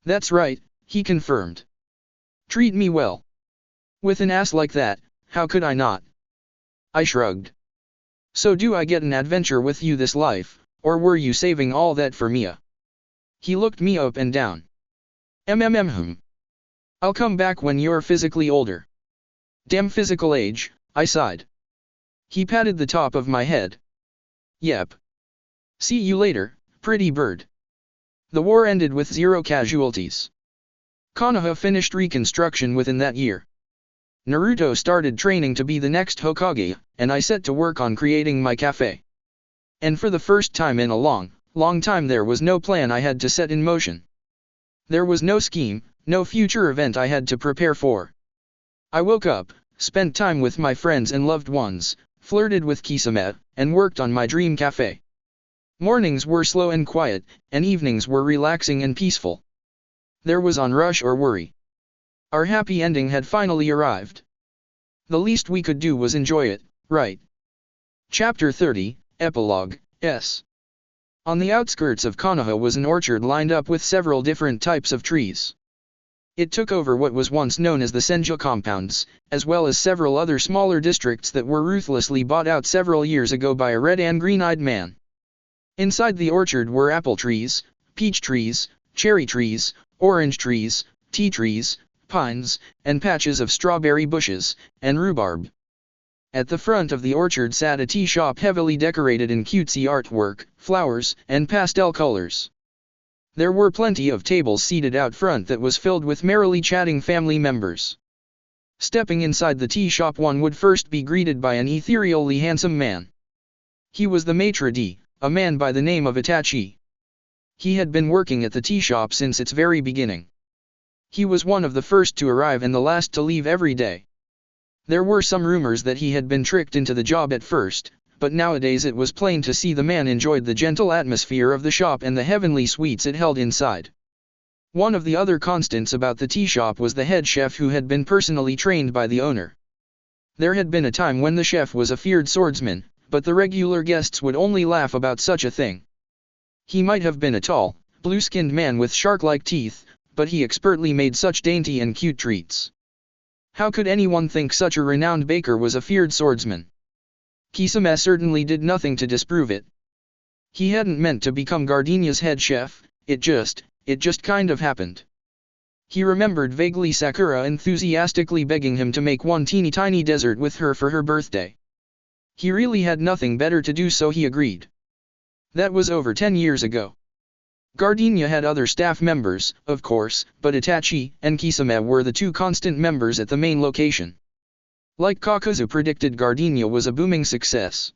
"That's right," he confirmed. "Treat me well. With an ass like that, how could I not?" I shrugged. "So do I get an adventure with you this life, or were you saving all that for Mia?" He looked me up and down. "I'll come back when you're physically older." "Damn physical age," I sighed. He patted the top of my head. "Yep. See you later, pretty bird." The war ended with 0 casualties. Konoha finished reconstruction within that year. Naruto started training to be the next Hokage, and I set to work on creating my cafe. And for the first time in a long time there was no plan I had to set in motion. There was no scheme, no future event I had to prepare for. I woke up, spent time with my friends and loved ones, flirted with Kisame, and worked on my dream cafe. Mornings were slow and quiet, and evenings were relaxing and peaceful. There was no rush or worry. Our happy ending had finally arrived. The least we could do was enjoy it, right? Chapter 30, Epilogue, S. On the outskirts of Konoha was an orchard lined up with several different types of trees. It took over what was once known as the Senju compounds, as well as several other smaller districts that were ruthlessly bought out several years ago by a red and green-eyed man. Inside the orchard were apple trees, peach trees, cherry trees, orange trees, tea trees, pines, and patches of strawberry bushes, and rhubarb. At the front of the orchard sat a tea shop heavily decorated in cutesy artwork, flowers, and pastel colors. There were plenty of tables seated out front that was filled with merrily chatting family members. Stepping inside the tea shop, one would first be greeted by an ethereally handsome man. He was the maitre d', a man by the name of Itachi. He had been working at the tea shop since its very beginning. He was one of the first to arrive and the last to leave every day. There were some rumors that he had been tricked into the job at first, but nowadays it was plain to see the man enjoyed the gentle atmosphere of the shop and the heavenly sweets it held inside. One of the other constants about the tea shop was the head chef, who had been personally trained by the owner. There had been a time when the chef was a feared swordsman, but the regular guests would only laugh about such a thing. He might have been a tall, blue-skinned man with shark-like teeth, but he expertly made such dainty and cute treats. How could anyone think such a renowned baker was a feared swordsman? Kisame certainly did nothing to disprove it. He hadn't meant to become Gardenia's head chef, it just kind of happened. He remembered vaguely Sakura enthusiastically begging him to make one teeny tiny dessert with her for her birthday. He really had nothing better to do, so he agreed. That was over 10 years ago. Gardenia had other staff members, of course, but Itachi and Kisame were the two constant members at the main location. Like Kakuzu predicted, Gardenia was a booming success.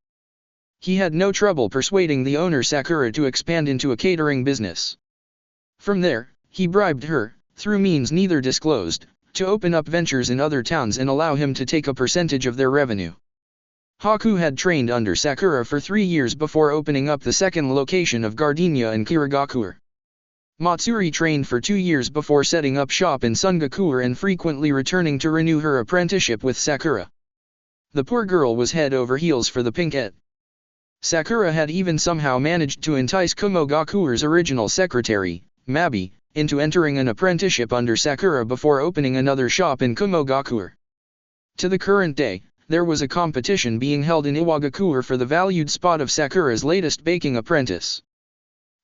He had no trouble persuading the owner Sakura to expand into a catering business. From there, he bribed her, through means neither disclosed, to open up ventures in other towns and allow him to take a percentage of their revenue. Haku had trained under Sakura for 3 years before opening up the second location of Gardenia in Kirigakure. Matsuri trained for 2 years before setting up shop in Sungakure and frequently returning to renew her apprenticeship with Sakura. The poor girl was head over heels for the pinkette. Sakura had even somehow managed to entice Kumogakure's original secretary, Mabi, into entering an apprenticeship under Sakura before opening another shop in Kumogakure. To the current day, there was a competition being held in Iwagakure for the valued spot of Sakura's latest baking apprentice.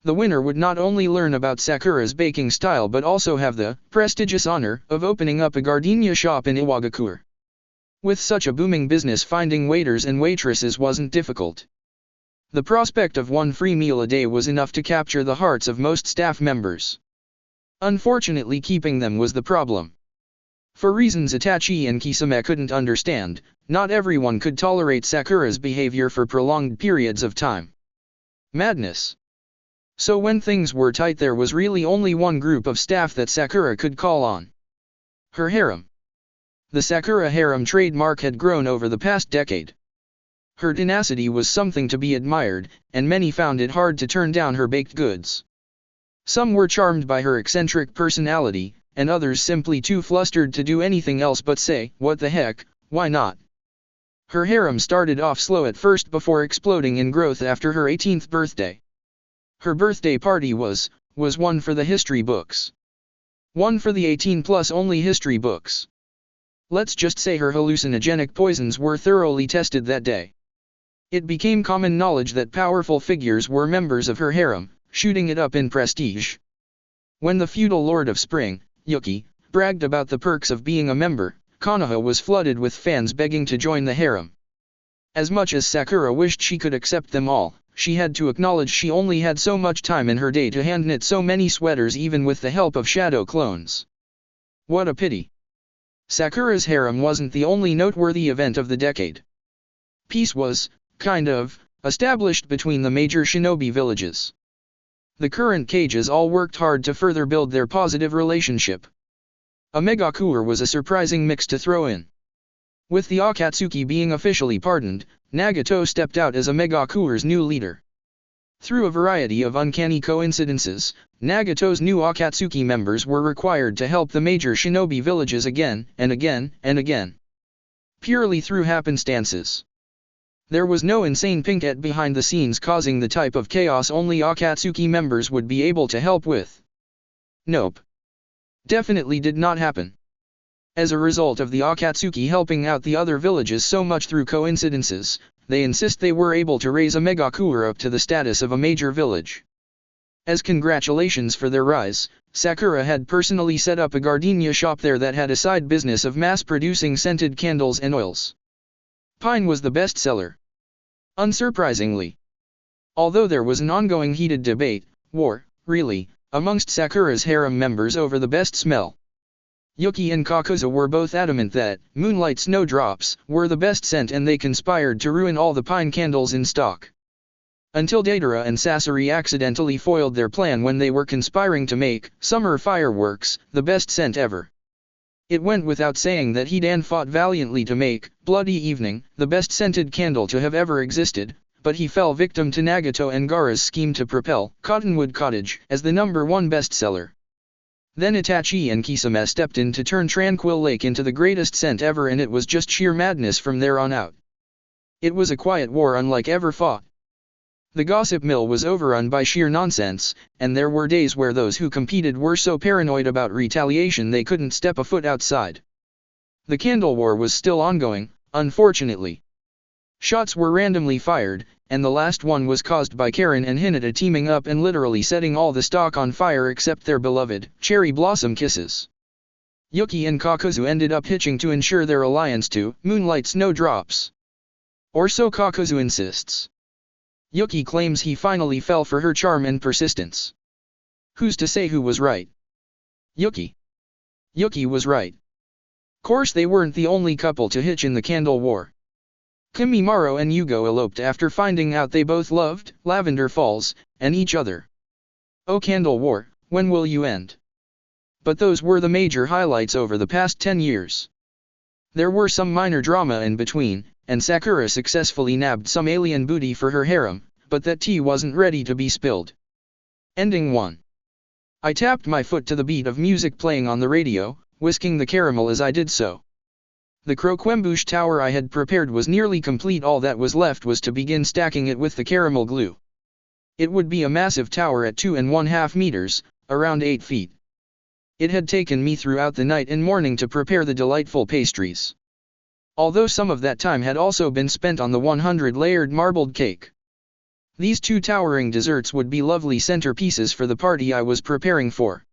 The winner would not only learn about Sakura's baking style but also have the prestigious honor of opening up a gardenia shop in Iwagakure. With such a booming business, finding waiters and waitresses wasn't difficult. The prospect of one free meal a day was enough to capture the hearts of most staff members. Unfortunately, keeping them was the problem. For reasons Itachi and Kisame couldn't understand, not everyone could tolerate Sakura's behavior for prolonged periods of time. Madness. So when things were tight, there was really only one group of staff that Sakura could call on. Her harem. The Sakura harem trademark had grown over the past decade. Her tenacity was something to be admired, and many found it hard to turn down her baked goods. Some were charmed by her eccentric personality, and others simply too flustered to do anything else but say, "What the heck, why not?" Her harem started off slow at first before exploding in growth after her 18th birthday. Her birthday party was one for the history books. One for the 18+ only history books. Let's just say her hallucinogenic poisons were thoroughly tested that day. It became common knowledge that powerful figures were members of her harem, shooting it up in prestige. When the feudal lord of spring, Yuki, bragged about the perks of being a member, Konoha was flooded with fans begging to join the harem. As much as Sakura wished she could accept them all, she had to acknowledge she only had so much time in her day to hand-knit so many sweaters even with the help of shadow clones. What a pity. Sakura's harem wasn't the only noteworthy event of the decade. Peace was, kind of, established between the major shinobi villages. The current Kages all worked hard to further build their positive relationship. A Megakure was a surprising mix to throw in. With the Akatsuki being officially pardoned, Nagato stepped out as a Megakure's new leader. Through a variety of uncanny coincidences, Nagato's new Akatsuki members were required to help the major shinobi villages again and again and again. Purely through happenstances. There was no insane pinkette behind the scenes causing the type of chaos only Akatsuki members would be able to help with. Nope. Definitely did not happen. As a result of the Akatsuki helping out the other villages so much through coincidences, they insist they were able to raise a Megakure up to the status of a major village. As congratulations for their rise, Sakura had personally set up a gardenia shop there that had a side business of mass-producing scented candles and oils. Pine was the best seller. Unsurprisingly. Although there was an ongoing heated debate, really, amongst Sakura's harem members over the best smell. Yuki and Kakuzu were both adamant that Moonlight Snowdrops were the best scent, and they conspired to ruin all the pine candles in stock. Until Deidara and Sasori accidentally foiled their plan when they were conspiring to make Summer Fireworks the best scent ever. It went without saying that Hidan fought valiantly to make Bloody Evening the best scented candle to have ever existed, but he fell victim to Nagato and Gaara's scheme to propel Cottonwood Cottage as the #1 bestseller. Then Itachi and Kisame stepped in to turn Tranquil Lake into the greatest scent ever, and it was just sheer madness from there on out. It was a quiet war unlike ever fought. The gossip mill was overrun by sheer nonsense, and there were days where those who competed were so paranoid about retaliation they couldn't step a foot outside. The candle war was still ongoing, unfortunately. Shots were randomly fired, and the last one was caused by Karen and Hinata teaming up and literally setting all the stock on fire except their beloved cherry blossom kisses. Yuki and Kakuzu ended up hitching to ensure their alliance to Moonlight Snowdrops. Or so Kakuzu insists. Yuki claims he finally fell for her charm and persistence. Who's to say who was right? Yuki. Yuki was right. Course they weren't the only couple to hitch in the candle war. Kimimaro and Yugo eloped after finding out they both loved Lavender Falls and each other. Oh candle war, when will you end? But those were the major highlights over the past 10 years. There were some minor drama in between, and Sakura successfully nabbed some alien booty for her harem, but that tea wasn't ready to be spilled. Ending 1. I tapped my foot to the beat of music playing on the radio, whisking the caramel as I did so. The croquembouche tower I had prepared was nearly complete. All that was left was to begin stacking it with the caramel glue. It would be a massive tower at 2½ meters, around 8 feet. It had taken me throughout the night and morning to prepare the delightful pastries. Although some of that time had also been spent on the 100-layered marbled cake. These 2 towering desserts would be lovely centerpieces for the party I was preparing for.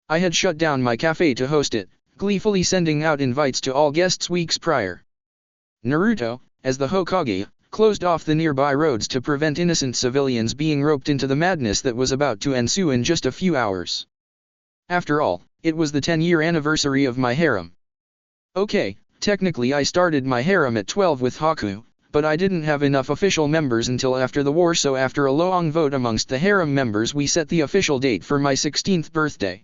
I had shut down my cafe to host it, gleefully sending out invites to all guests weeks prior. Naruto, as the Hokage, closed off the nearby roads to prevent innocent civilians being roped into the madness that was about to ensue in just a few hours. After all, it was the 10-year anniversary of my harem. Okay, technically I started my harem at 12 with Haku, but I didn't have enough official members until after the war, so after a long vote amongst the harem members we set the official date for my 16th birthday.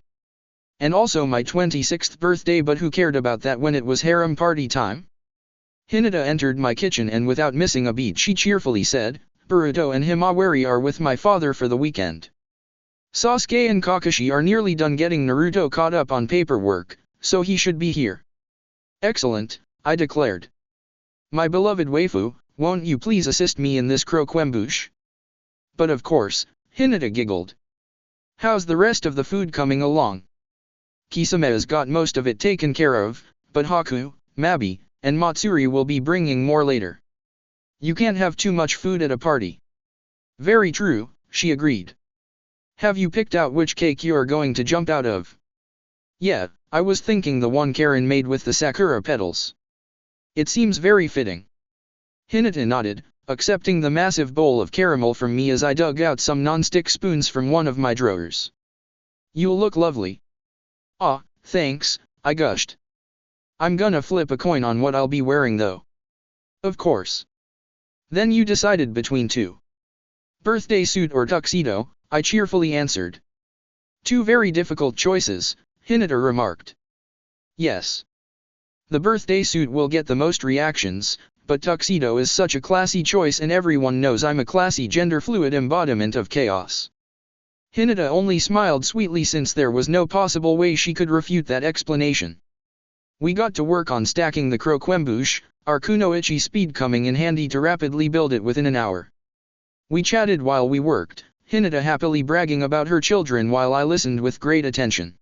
And also my 26th birthday, but who cared about that when it was harem party time? Hinata entered my kitchen and without missing a beat she cheerfully said, "Boruto and Himawari are with my father for the weekend. Sasuke and Kakashi are nearly done getting Naruto caught up on paperwork, so he should be here." "Excellent," I declared. "My beloved waifu, won't you please assist me in this croquembouche?" "But of course," Hinata giggled. "How's the rest of the food coming along?" "Kisame's got most of it taken care of, but Haku, Mabi, and Matsuri will be bringing more later. You can't have too much food at a party." "Very true," she agreed. "Have you picked out which cake you're going to jump out of?" "Yeah, I was thinking the one Karen made with the sakura petals. It seems very fitting." Hinata nodded, accepting the massive bowl of caramel from me as I dug out some non-stick spoons from one of my drawers. "You'll look lovely." "Ah, thanks," I gushed. "I'm gonna flip a coin on what I'll be wearing though." "Of course." "Then you decided between 2. Birthday suit or tuxedo," I cheerfully answered. "Two very difficult choices," Hinata remarked. "Yes. The birthday suit will get the most reactions, but tuxedo is such a classy choice and everyone knows I'm a classy gender-fluid embodiment of chaos." Hinata only smiled sweetly since there was no possible way she could refute that explanation. We got to work on stacking the croquembouche, our kunoichi speed coming in handy to rapidly build it within an hour. We chatted while we worked, Hinata happily bragging about her children while I listened with great attention.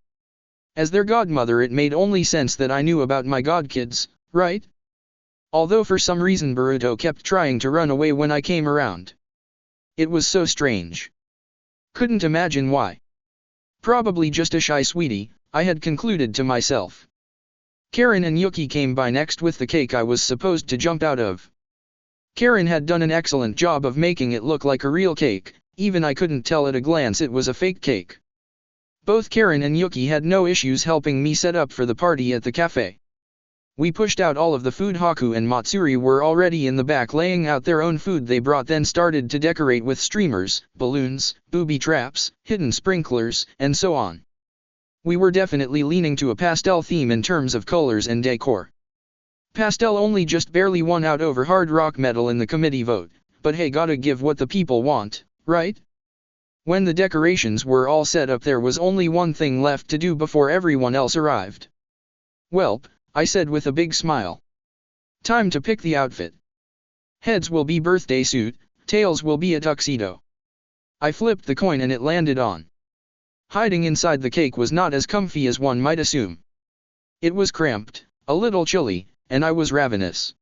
As their godmother it made only sense that I knew about my godkids, right? Although for some reason Boruto kept trying to run away when I came around. It was so strange. Couldn't imagine why. Probably just a shy sweetie, I had concluded to myself. Karen and Yuki came by next with the cake I was supposed to jump out of. Karen had done an excellent job of making it look like a real cake, even I couldn't tell at a glance it was a fake cake. Both Karen and Yuki had no issues helping me set up for the party at the cafe. We pushed out all of the food. Haku and Matsuri were already in the back laying out their own food they brought, then started to decorate with streamers, balloons, booby traps, hidden sprinklers, and so on. We were definitely leaning to a pastel theme in terms of colors and decor. Pastel only just barely won out over hard rock metal in the committee vote, but hey, gotta give what the people want, right? When the decorations were all set up there was only one thing left to do before everyone else arrived. "Welp," I said with a big smile. "Time to pick the outfit. Heads will be birthday suit, tails will be a tuxedo." I flipped the coin and it landed on. Hiding inside the cake was not as comfy as one might assume. It was cramped, a little chilly, and I was ravenous.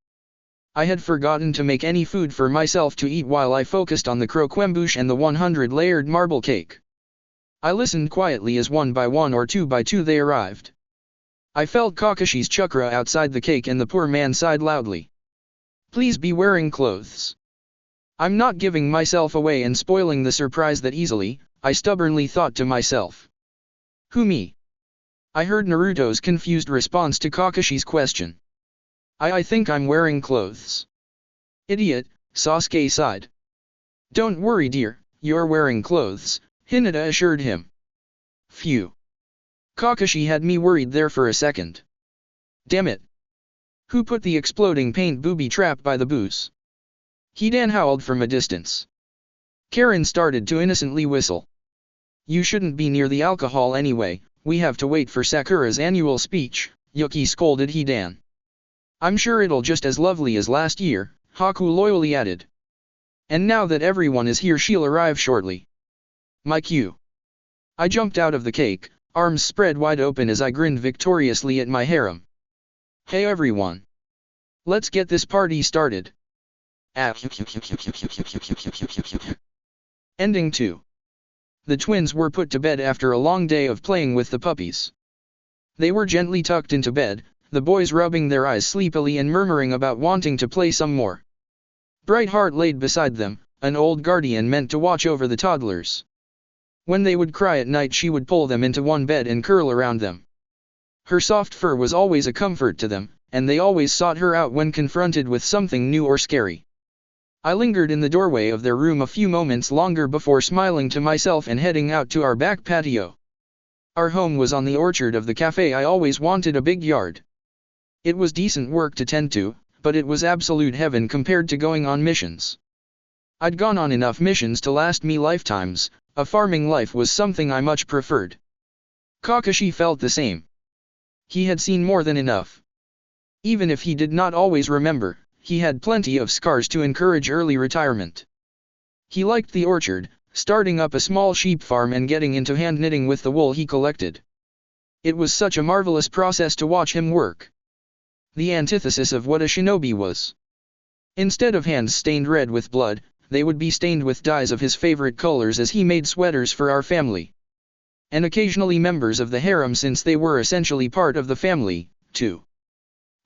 I had forgotten to make any food for myself to eat while I focused on the croquembouche and the 100-layered marble cake. I listened quietly as one by one or two by two they arrived. I felt Kakashi's chakra outside the cake and the poor man sighed loudly. "Please be wearing clothes. I'm not giving myself away and spoiling the surprise that easily," I stubbornly thought to myself. "Who, me?" I heard Naruto's confused response to Kakashi's question. I think I'm wearing clothes." "Idiot," Sasuke sighed. "Don't worry dear, you're wearing clothes," Hinata assured him. Phew. Kakashi had me worried there for a second. Damn it. Who put the exploding paint booby trap by the booze? Hidan howled from a distance. Karen started to innocently whistle. You shouldn't be near the alcohol anyway, we have to wait for Sakura's annual speech, Yuki scolded Hidan. I'm sure it'll just as lovely as last year, Haku loyally added. And now that everyone is here she'll arrive shortly. My cue. I jumped out of the cake, arms spread wide open as I grinned victoriously at my harem. Hey everyone. Let's get this party started. Ending 2. The twins were put to bed after a long day of playing with the puppies. They were gently tucked into bed, the boys rubbing their eyes sleepily and murmuring about wanting to play some more. Brightheart laid beside them, an old guardian meant to watch over the toddlers. When they would cry at night she would pull them into one bed and curl around them. Her soft fur was always a comfort to them, and they always sought her out when confronted with something new or scary. I lingered in the doorway of their room a few moments longer before smiling to myself and heading out to our back patio. Our home was on the orchard of the cafe. I always wanted a big yard. It was decent work to tend to, but it was absolute heaven compared to going on missions. I'd gone on enough missions to last me lifetimes, a farming life was something I much preferred. Kakashi felt the same. He had seen more than enough. Even if he did not always remember, he had plenty of scars to encourage early retirement. He liked the orchard, starting up a small sheep farm and getting into hand knitting with the wool he collected. It was such a marvelous process to watch him work. The antithesis of what a shinobi was. Instead of hands stained red with blood, they would be stained with dyes of his favorite colors as he made sweaters for our family. And occasionally members of the harem since they were essentially part of the family, too.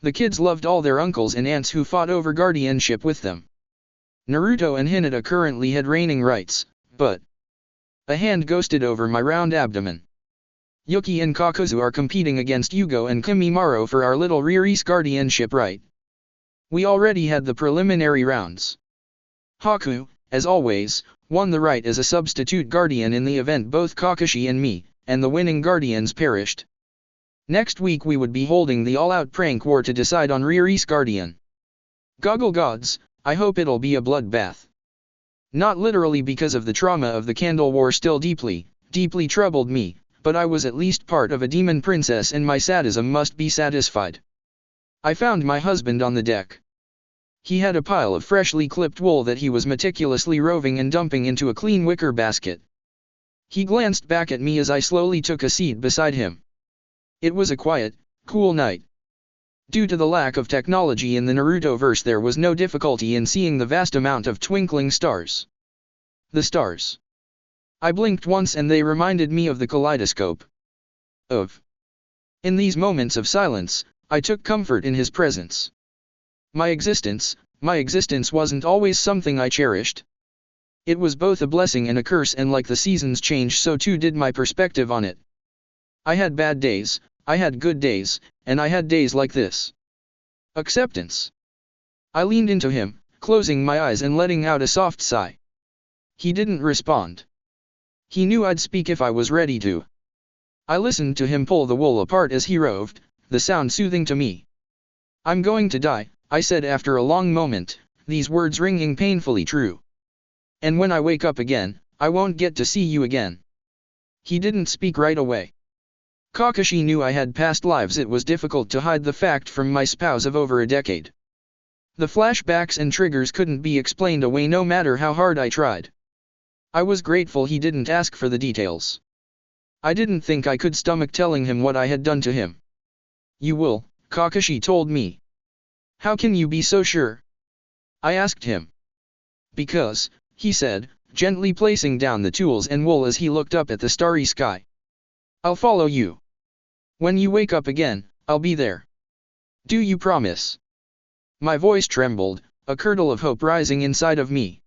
The kids loved all their uncles and aunts who fought over guardianship with them. Naruto and Hinata currently had reigning rights, but a hand ghosted over my round abdomen. Yuki and Kakuzu are competing against Yugo and Kimimaro for our little Riri's guardianship right. We already had the preliminary rounds. Haku, as always, won the right as a substitute guardian in the event both Kakashi and me, and the winning guardians perished. Next week we would be holding the all-out prank war to decide on Riri's guardian. Goggle gods, I hope it'll be a bloodbath. Not literally because of the trauma of the Candle War still deeply troubled me, but I was at least part of a demon princess and my sadism must be satisfied. I found my husband on the deck. He had a pile of freshly clipped wool that he was meticulously roving and dumping into a clean wicker basket. He glanced back at me as I slowly took a seat beside him. It was a quiet, cool night. Due to the lack of technology in the Naruto-verse there was no difficulty in seeing the vast amount of twinkling stars. The stars. I blinked once and they reminded me of the kaleidoscope. In these moments of silence, I took comfort in his presence. My existence wasn't always something I cherished. It was both a blessing and a curse, and like the seasons change so too did my perspective on it. I had bad days, I had good days, and I had days like this. Acceptance. I leaned into him, closing my eyes and letting out a soft sigh. He didn't respond. He knew I'd speak if I was ready to. I listened to him pull the wool apart as he roved, the sound soothing to me. I'm going to die, I said after a long moment, these words ringing painfully true. And when I wake up again, I won't get to see you again. He didn't speak right away. Kakashi knew I had past lives. It was difficult to hide the fact from my spouse of over a decade. The flashbacks and triggers couldn't be explained away no matter how hard I tried. I was grateful he didn't ask for the details. I didn't think I could stomach telling him what I had done to him. You will, Kakashi told me. How can you be so sure? I asked him. Because, he said, gently placing down the tools and wool as he looked up at the starry sky. I'll follow you. When you wake up again, I'll be there. Do you promise? My voice trembled, a curdle of hope rising inside of me.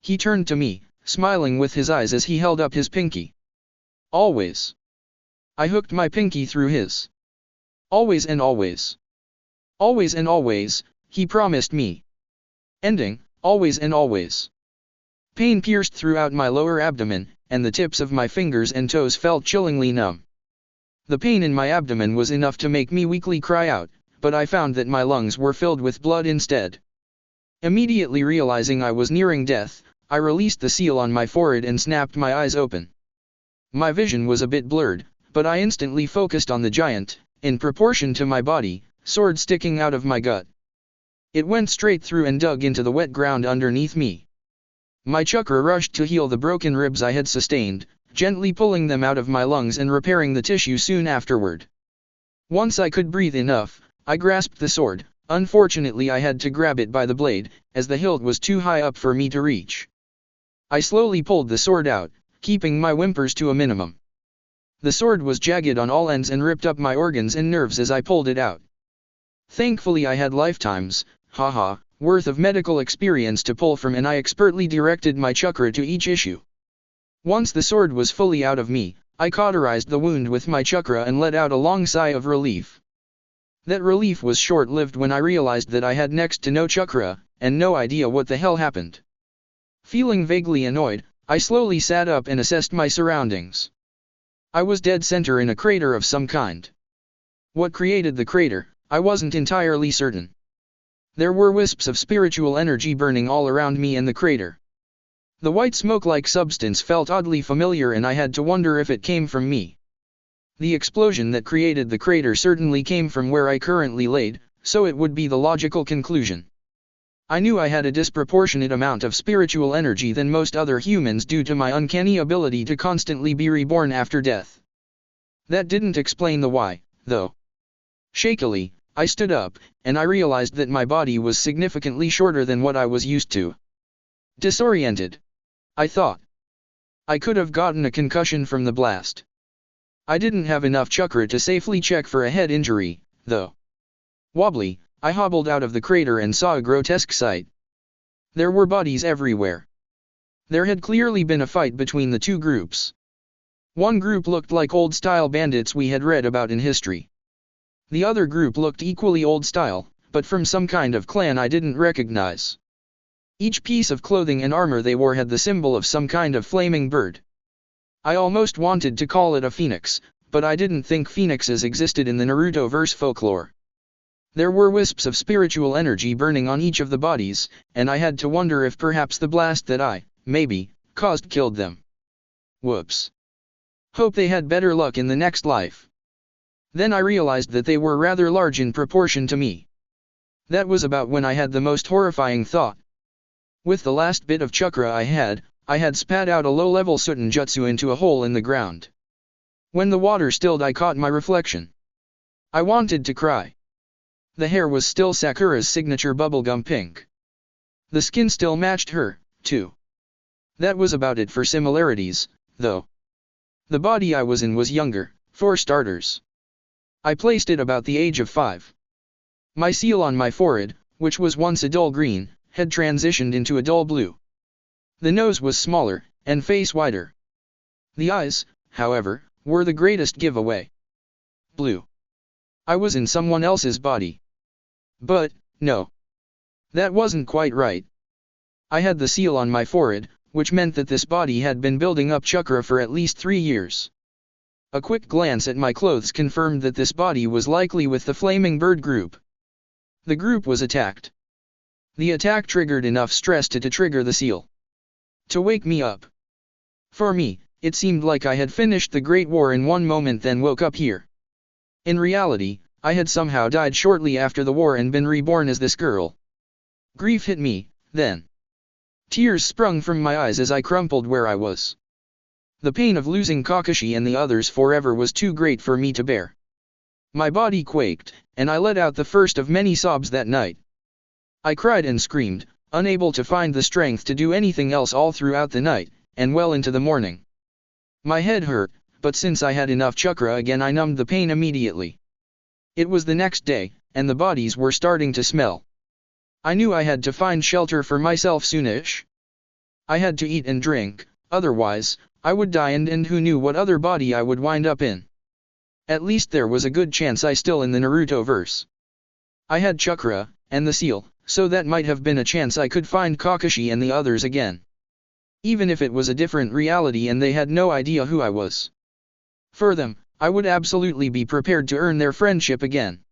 He turned to me, smiling with his eyes as he held up his pinky. Always. I hooked my pinky through his. Always and always. Always and always, he promised me. Ending, always and always. Pain pierced throughout my lower abdomen, and the tips of my fingers and toes felt chillingly numb. The pain in my abdomen was enough to make me weakly cry out, but I found that my lungs were filled with blood instead. Immediately realizing I was nearing death, I released the seal on my forehead and snapped my eyes open. My vision was a bit blurred, but I instantly focused on the giant, in proportion to my body, sword sticking out of my gut. It went straight through and dug into the wet ground underneath me. My chakra rushed to heal the broken ribs I had sustained, gently pulling them out of my lungs and repairing the tissue soon afterward. Once I could breathe enough, I grasped the sword. Unfortunately I had to grab it by the blade, as the hilt was too high up for me to reach. I slowly pulled the sword out, keeping my whimpers to a minimum. The sword was jagged on all ends and ripped up my organs and nerves as I pulled it out. Thankfully I had lifetimes, worth of medical experience to pull from, and I expertly directed my chakra to each issue. Once the sword was fully out of me, I cauterized the wound with my chakra and let out a long sigh of relief. That relief was short-lived when I realized that I had next to no chakra, and no idea what the hell happened. Feeling vaguely annoyed, I slowly sat up and assessed my surroundings. I was dead center in a crater of some kind. What created the crater, I wasn't entirely certain. There were wisps of spiritual energy burning all around me and the crater. The white smoke-like substance felt oddly familiar and I had to wonder if it came from me. The explosion that created the crater certainly came from where I currently laid, so it would be the logical conclusion. I knew I had a disproportionate amount of spiritual energy than most other humans due to my uncanny ability to constantly be reborn after death. That didn't explain the why, though. Shakily, I stood up, and I realized that my body was significantly shorter than what I was used to. Disoriented, I thought. I could have gotten a concussion from the blast. I didn't have enough chakra to safely check for a head injury, though. Wobbly, I hobbled out of the crater and saw a grotesque sight. There were bodies everywhere. There had clearly been a fight between the two groups. One group looked like old-style bandits we had read about in history. The other group looked equally old-style, but from some kind of clan I didn't recognize. Each piece of clothing and armor they wore had the symbol of some kind of flaming bird. I almost wanted to call it a phoenix, but I didn't think phoenixes existed in the Naruto-verse folklore. There were wisps of spiritual energy burning on each of the bodies, and I had to wonder if perhaps the blast that I, maybe, caused killed them. Whoops. Hope they had better luck in the next life. Then I realized that they were rather large in proportion to me. That was about when I had the most horrifying thought. With the last bit of chakra I had spat out a low-level Sutenjutsu into a hole in the ground. When the water stilled I caught my reflection. I wanted to cry. The hair was still Sakura's signature bubblegum pink. The skin still matched her, too. That was about it for similarities, though. The body I was in was younger, for starters. I placed it about the age of 5. My seal on my forehead, which was once a dull green, had transitioned into a dull blue. The nose was smaller, and face wider. The eyes, however, were the greatest giveaway. Blue. I was in someone else's body. But, no. That wasn't quite right. I had the seal on my forehead, which meant that this body had been building up chakra for at least 3 years. A quick glance at my clothes confirmed that this body was likely with the Flaming Bird group. The group was attacked. The attack triggered enough stress to trigger the seal. To wake me up. For me, it seemed like I had finished the Great War in one moment then woke up here. In reality, I had somehow died shortly after the war and been reborn as this girl. Grief hit me, then. Tears sprung from my eyes as I crumpled where I was. The pain of losing Kakashi and the others forever was too great for me to bear. My body quaked, and I let out the first of many sobs that night. I cried and screamed, unable to find the strength to do anything else all throughout the night, and well into the morning. My head hurt, but since I had enough chakra again I numbed the pain immediately. It was the next day, and the bodies were starting to smell. I knew I had to find shelter for myself soonish. I had to eat and drink, otherwise, I would die and who knew what other body I would wind up in. At least there was a good chance I still in the Naruto verse. I had chakra, and the seal, so that might have been a chance I could find Kakashi and the others again. Even if it was a different reality and they had no idea who I was. For them, I would absolutely be prepared to earn their friendship again.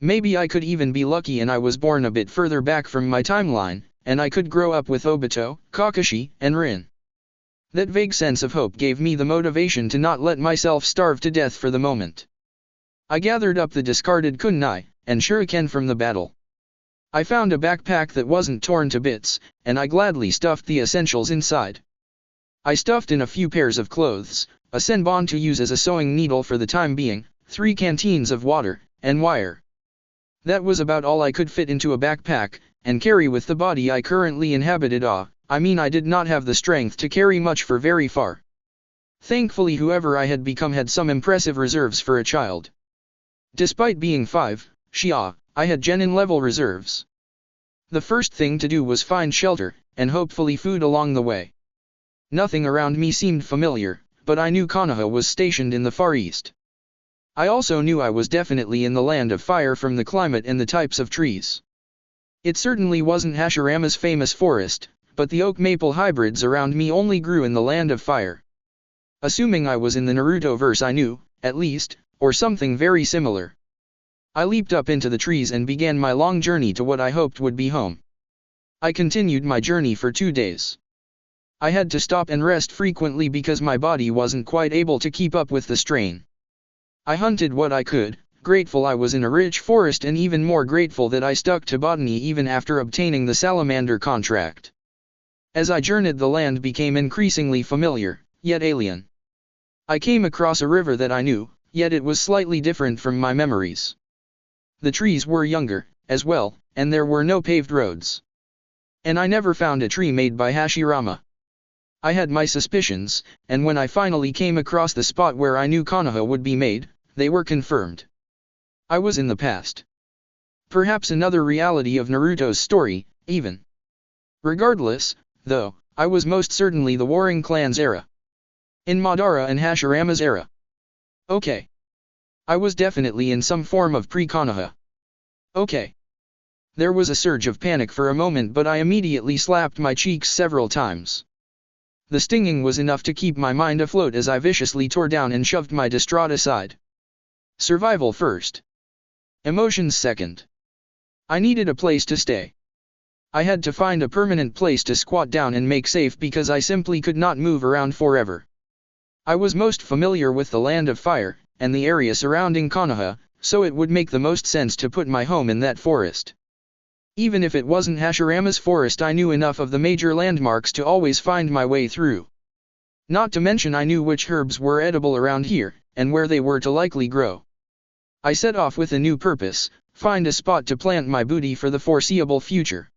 Maybe I could even be lucky and I was born a bit further back from my timeline, and I could grow up with Obito, Kakashi, and Rin. That vague sense of hope gave me the motivation to not let myself starve to death for the moment. I gathered up the discarded kunai and shuriken from the battle. I found a backpack that wasn't torn to bits, and I gladly stuffed the essentials inside. I stuffed in a few pairs of clothes, a senbon to use as a sewing needle for the time being, 3 canteens of water, and wire. That was about all I could fit into a backpack, and carry with the body I currently inhabited. I did not have the strength to carry much for very far. Thankfully whoever I had become had some impressive reserves for a child. Despite being 5, I had genin level reserves. The first thing to do was find shelter, and hopefully food along the way. Nothing around me seemed familiar, but I knew Konoha was stationed in the Far East. I also knew I was definitely in the land of fire from the climate and the types of trees. It certainly wasn't Hashirama's famous forest, but the oak-maple hybrids around me only grew in the land of fire. Assuming I was in the Naruto-verse I knew, at least, or something very similar. I leaped up into the trees and began my long journey to what I hoped would be home. I continued my journey for 2 days. I had to stop and rest frequently because my body wasn't quite able to keep up with the strain. I hunted what I could, grateful I was in a rich forest and even more grateful that I stuck to botany even after obtaining the salamander contract. As I journeyed the land became increasingly familiar, yet alien. I came across a river that I knew, yet it was slightly different from my memories. The trees were younger, as well, and there were no paved roads. And I never found a tree made by Hashirama. I had my suspicions, and when I finally came across the spot where I knew Konoha would be made, they were confirmed. I was in the past. Perhaps another reality of Naruto's story, even. Regardless, though, I was most certainly the Warring Clans era. In Madara and Hashirama's era. Okay. I was definitely in some form of pre-Konoha. Okay. There was a surge of panic for a moment, but I immediately slapped my cheeks several times. The stinging was enough to keep my mind afloat as I viciously tore down and shoved my distraught aside. Survival first. Emotions second. I needed a place to stay. I had to find a permanent place to squat down and make safe because I simply could not move around forever. I was most familiar with the land of fire, and the area surrounding Konoha, so it would make the most sense to put my home in that forest. Even if it wasn't Hashirama's forest, I knew enough of the major landmarks to always find my way through. Not to mention I knew which herbs were edible around here, and where they were to likely grow. I set off with a new purpose, find a spot to plant my booty for the foreseeable future.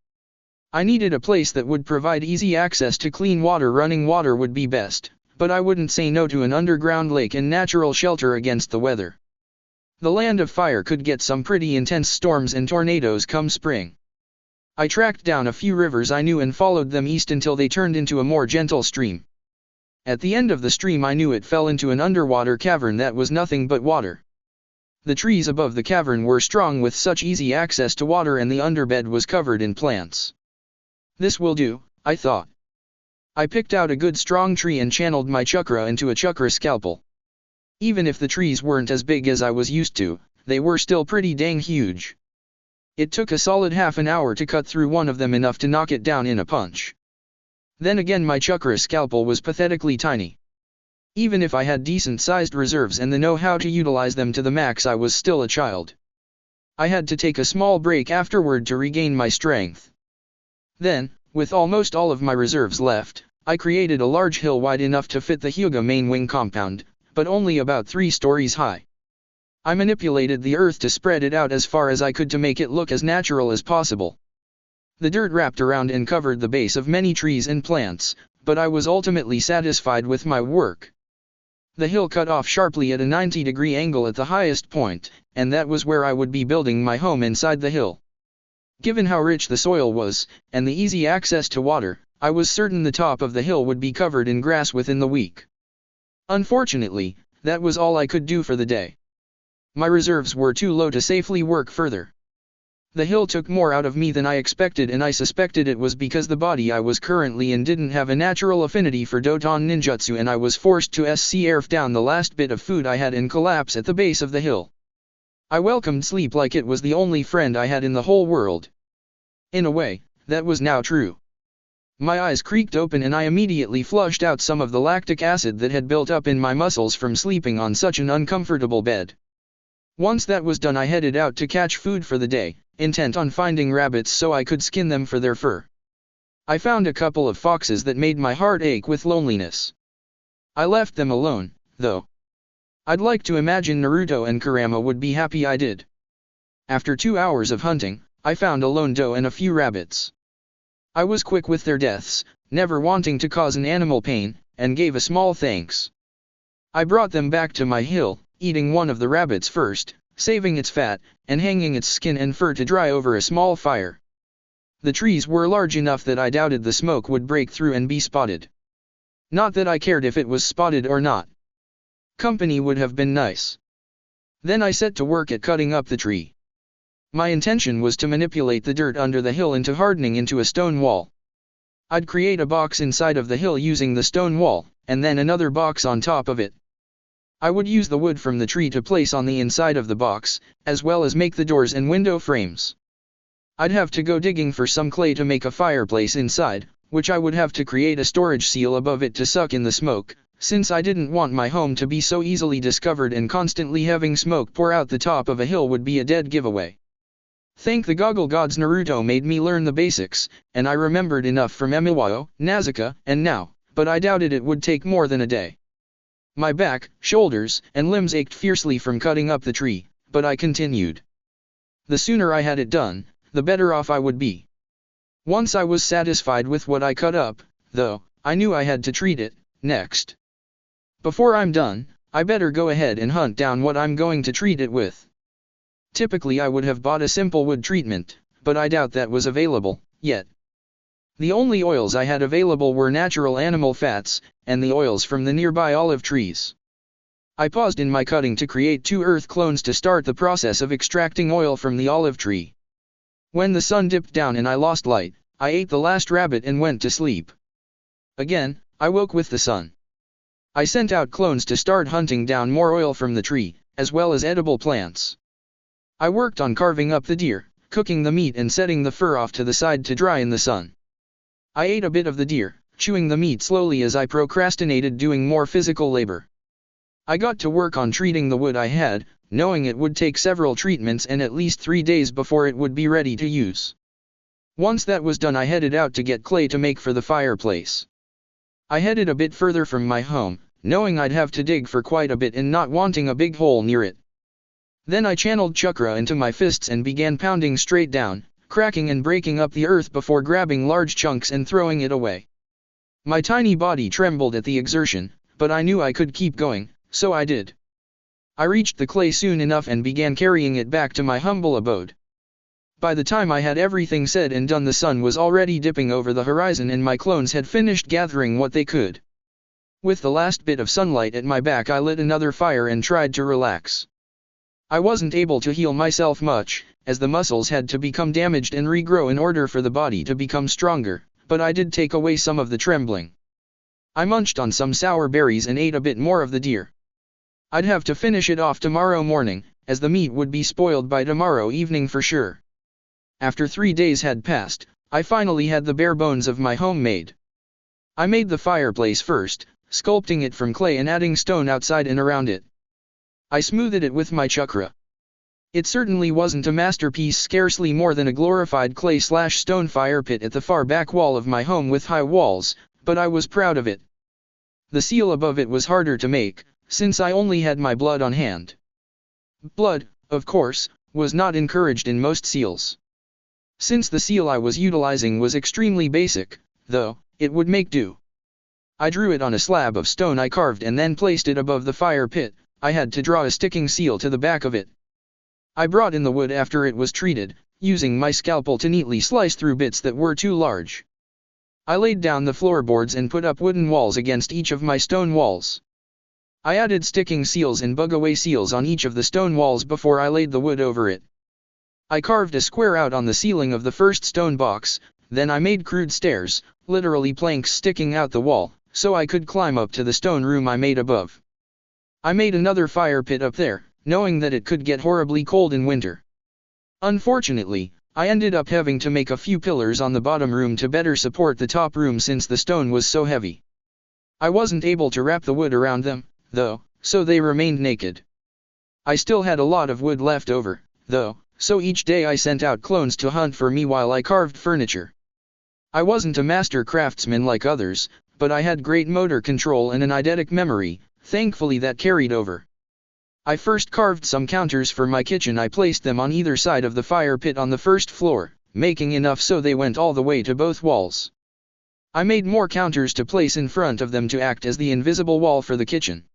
I needed a place that would provide easy access to clean water. Running water would be best, but I wouldn't say no to an underground lake and natural shelter against the weather. The land of fire could get some pretty intense storms and tornadoes come spring. I tracked down a few rivers I knew and followed them east until they turned into a more gentle stream. At the end of the stream I knew it fell into an underwater cavern that was nothing but water. The trees above the cavern were strong with such easy access to water, and the underbed was covered in plants. This will do, I thought. I picked out a good strong tree and channeled my chakra into a chakra scalpel. Even if the trees weren't as big as I was used to, they were still pretty dang huge. It took a solid half an hour to cut through one of them, enough to knock it down in a punch. Then again, my chakra scalpel was pathetically tiny. Even if I had decent-sized reserves and the know-how to utilize them to the max, I was still a child. I had to take a small break afterward to regain my strength. Then, with almost all of my reserves left, I created a large hill wide enough to fit the Hyuga main wing compound, but only about 3 stories high. I manipulated the earth to spread it out as far as I could to make it look as natural as possible. The dirt wrapped around and covered the base of many trees and plants, but I was ultimately satisfied with my work. The hill cut off sharply at a 90-degree angle at the highest point, and that was where I would be building my home, inside the hill. Given how rich the soil was, and the easy access to water, I was certain the top of the hill would be covered in grass within the week. Unfortunately, that was all I could do for the day. My reserves were too low to safely work further. The hill took more out of me than I expected, and I suspected it was because the body I was currently in didn't have a natural affinity for Doton ninjutsu, and I was forced to scarf down the last bit of food I had and collapse at the base of the hill. I welcomed sleep like it was the only friend I had in the whole world. In a way, that was now true. My eyes creaked open and I immediately flushed out some of the lactic acid that had built up in my muscles from sleeping on such an uncomfortable bed. Once that was done, I headed out to catch food for the day, intent on finding rabbits so I could skin them for their fur. I found a couple of foxes that made my heart ache with loneliness. I left them alone, though. I'd like to imagine Naruto and Kurama would be happy I did. After 2 hours of hunting, I found a lone doe and a few rabbits. I was quick with their deaths, never wanting to cause an animal pain, and gave a small thanks. I brought them back to my hill, eating one of the rabbits first, saving its fat, and hanging its skin and fur to dry over a small fire. The trees were large enough that I doubted the smoke would break through and be spotted. Not that I cared if it was spotted or not. Company would have been nice. Then I set to work at cutting up the tree. My intention was to manipulate the dirt under the hill into hardening into a stone wall. I'd create a box inside of the hill using the stone wall, and then another box on top of it. I would use the wood from the tree to place on the inside of the box, as well as make the doors and window frames. I'd have to go digging for some clay to make a fireplace inside, which I would have to create a storage seal above it to suck in the smoke, since I didn't want my home to be so easily discovered, and constantly having smoke pour out the top of a hill would be a dead giveaway. Thank the goggle gods, Naruto made me learn the basics, and I remembered enough from Emiwao, Nazuka, and now, but I doubted it would take more than a day. My back, shoulders, and limbs ached fiercely from cutting up the tree, but I continued. The sooner I had it done, the better off I would be. Once I was satisfied with what I cut up, though, I knew I had to treat it next. Before I'm done, I better go ahead and hunt down what I'm going to treat it with. Typically I would have bought a simple wood treatment, but I doubt that was available yet. The only oils I had available were natural animal fats, and the oils from the nearby olive trees. I paused in my cutting to create 2 earth clones to start the process of extracting oil from the olive tree. When the sun dipped down and I lost light, I ate the last rabbit and went to sleep. Again, I woke with the sun. I sent out clones to start hunting down more oil from the tree, as well as edible plants. I worked on carving up the deer, cooking the meat and setting the fur off to the side to dry in the sun. I ate a bit of the deer, chewing the meat slowly as I procrastinated doing more physical labor. I got to work on treating the wood I had, knowing it would take several treatments and at least 3 days before it would be ready to use. Once that was done, I headed out to get clay to make for the fireplace. I headed a bit further from my home, knowing I'd have to dig for quite a bit and not wanting a big hole near it. Then I channeled chakra into my fists and began pounding straight down, cracking and breaking up the earth before grabbing large chunks and throwing it away. My tiny body trembled at the exertion, but I knew I could keep going, so I did. I reached the clay soon enough and began carrying it back to my humble abode. By the time I had everything said and done, the sun was already dipping over the horizon and my clones had finished gathering what they could. With the last bit of sunlight at my back, I lit another fire and tried to relax. I wasn't able to heal myself much, as the muscles had to become damaged and regrow in order for the body to become stronger, but I did take away some of the trembling. I munched on some sour berries and ate a bit more of the deer. I'd have to finish it off tomorrow morning, as the meat would be spoiled by tomorrow evening for sure. After 3 days had passed, I finally had the bare bones of my home made. I made the fireplace first, sculpting it from clay and adding stone outside and around it. I smoothed it with my chakra. It certainly wasn't a masterpiece, scarcely more than a glorified clay/stone fire pit at the far back wall of my home with high walls, but I was proud of it. The seal above it was harder to make, since I only had my blood on hand. Blood, of course, was not encouraged in most seals. Since the seal I was utilizing was extremely basic, though, it would make do. I drew it on a slab of stone I carved and then placed it above the fire pit. I had to draw a sticking seal to the back of it. I brought in the wood after it was treated, using my scalpel to neatly slice through bits that were too large. I laid down the floorboards and put up wooden walls against each of my stone walls. I added sticking seals and bug-away seals on each of the stone walls before I laid the wood over it. I carved a square out on the ceiling of the first stone box, then I made crude stairs, literally planks sticking out the wall, so I could climb up to the stone room I made above. I made another fire pit up there, knowing that it could get horribly cold in winter. Unfortunately, I ended up having to make a few pillars on the bottom room to better support the top room since the stone was so heavy. I wasn't able to wrap the wood around them, though, so they remained naked. I still had a lot of wood left over, though, so each day I sent out clones to hunt for me while I carved furniture. I wasn't a master craftsman like others, but I had great motor control and an eidetic memory, thankfully that carried over. I first carved some counters for my kitchen. I placed them on either side of the fire pit on the first floor, making enough so they went all the way to both walls. I made more counters to place in front of them to act as the invisible wall for the kitchen.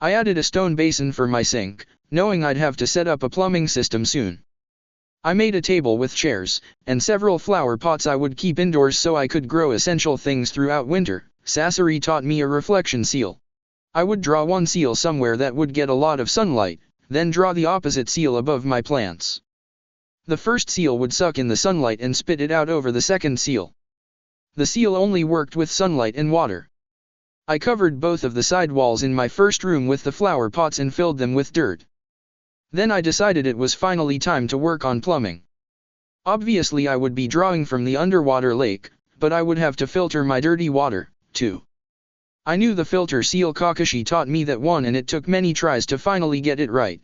I added a stone basin for my sink, knowing I'd have to set up a plumbing system soon. I made a table with chairs, and several flower pots I would keep indoors so I could grow essential things throughout winter. Sasori taught me a reflection seal. I would draw one seal somewhere that would get a lot of sunlight, then draw the opposite seal above my plants. The first seal would suck in the sunlight and spit it out over the second seal. The seal only worked with sunlight and water. I covered both of the side walls in my first room with the flower pots and filled them with dirt. Then I decided it was finally time to work on plumbing. Obviously I would be drawing from the underwater lake, but I would have to filter my dirty water, too. I knew the filter seal. Kakashi taught me that one, and it took many tries to finally get it right.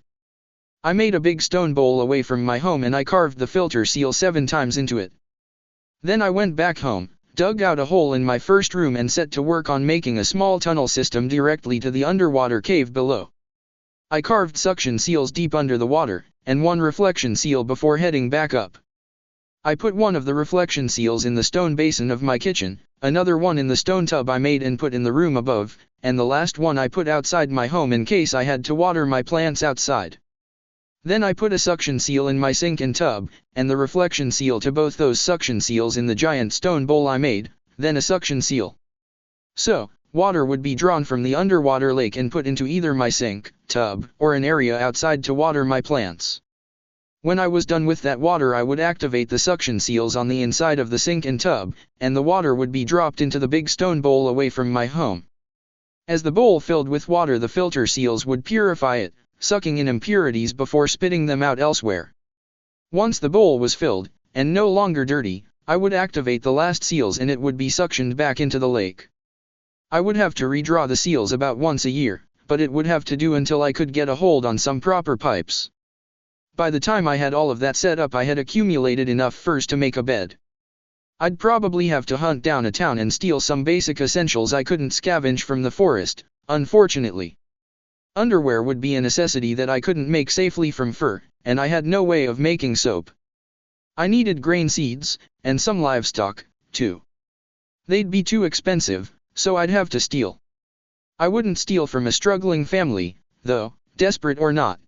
I made a big stone bowl away from my home and I carved the filter seal 7 times into it. Then I went back home, dug out a hole in my first room and set to work on making a small tunnel system directly to the underwater cave below. I carved suction seals deep under the water, and one reflection seal before heading back up. I put one of the reflection seals in the stone basin of my kitchen, another one in the stone tub I made and put in the room above, and the last one I put outside my home in case I had to water my plants outside. Then I put a suction seal in my sink and tub, and the reflection seal to both those suction seals in the giant stone bowl I made, then a suction seal. So, water would be drawn from the underwater lake and put into either my sink, tub, or an area outside to water my plants. When I was done with that water I would activate the suction seals on the inside of the sink and tub, and the water would be dropped into the big stone bowl away from my home. As the bowl filled with water the filter seals would purify it, sucking in impurities before spitting them out elsewhere. Once the bowl was filled, and no longer dirty, I would activate the last seals and it would be suctioned back into the lake. I would have to redraw the seals about once a year, but it would have to do until I could get a hold on some proper pipes. By the time I had all of that set up I had accumulated enough furs to make a bed. I'd probably have to hunt down a town and steal some basic essentials I couldn't scavenge from the forest, unfortunately. Underwear would be a necessity that I couldn't make safely from fur, and I had no way of making soap. I needed grain seeds, and some livestock, too. They'd be too expensive, so I'd have to steal. I wouldn't steal from a struggling family, though, desperate or not.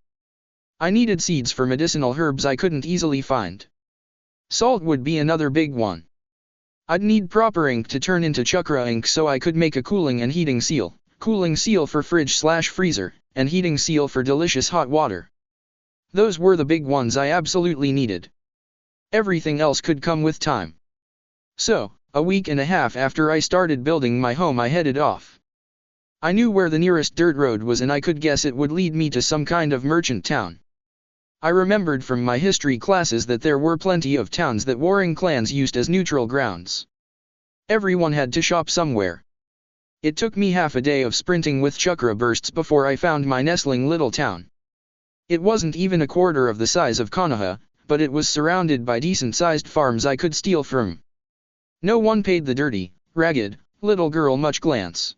I needed seeds for medicinal herbs I couldn't easily find. Salt would be another big one. I'd need proper ink to turn into chakra ink so I could make a cooling and heating seal for fridge/freezer, and heating seal for delicious hot water. Those were the big ones I absolutely needed. Everything else could come with time. So, a week and a half after I started building my home I headed off. I knew where the nearest dirt road was and I could guess it would lead me to some kind of merchant town. I remembered from my history classes that there were plenty of towns that warring clans used as neutral grounds. Everyone had to shop somewhere. It took me half a day of sprinting with chakra bursts before I found my nestling little town. It wasn't even a quarter of the size of Konoha, but it was surrounded by decent-sized farms I could steal from. No one paid the dirty, ragged, little girl much glance.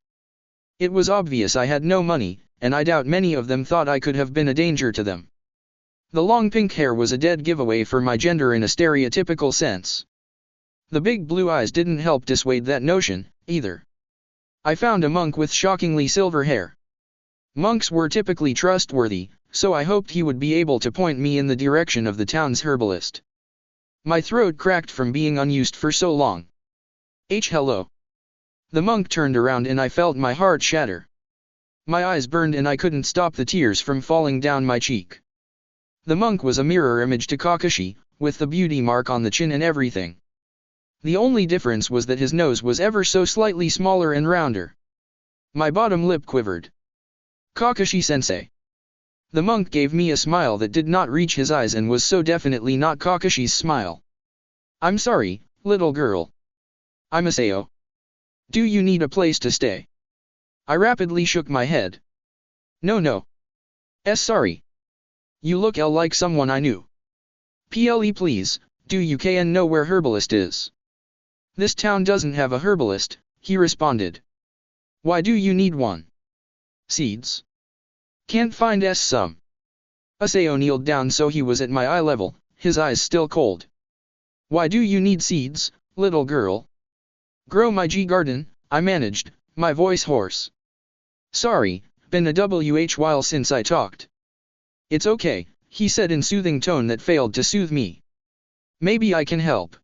It was obvious I had no money, and I doubt many of them thought I could have been a danger to them. The long pink hair was a dead giveaway for my gender in a stereotypical sense. The big blue eyes didn't help dissuade that notion, either. I found a monk with shockingly silver hair. Monks were typically trustworthy, so I hoped he would be able to point me in the direction of the town's herbalist. My throat cracked from being unused for so long. Hello. The monk turned around and I felt my heart shatter. My eyes burned and I couldn't stop the tears from falling down my cheek. The monk was a mirror image to Kakashi, with the beauty mark on the chin and everything. The only difference was that his nose was ever so slightly smaller and rounder. My bottom lip quivered. Kakashi-sensei. The monk gave me a smile that did not reach his eyes and was so definitely not Kakashi's smile. I'm sorry, little girl. I'm Asao. Do you need a place to stay? I rapidly shook my head. No. Sorry. You look like someone I knew. Ple please, do you can know where herbalist is? This town doesn't have a herbalist, he responded. Why do you need one? Seeds. Can't find some. Asao kneeled down so he was at my eye level, his eyes still cold. Why do you need seeds, little girl? Grow my garden, I managed, my voice hoarse. Sorry, been a while since I talked. It's okay, he said in soothing tone that failed to soothe me. Maybe I can help.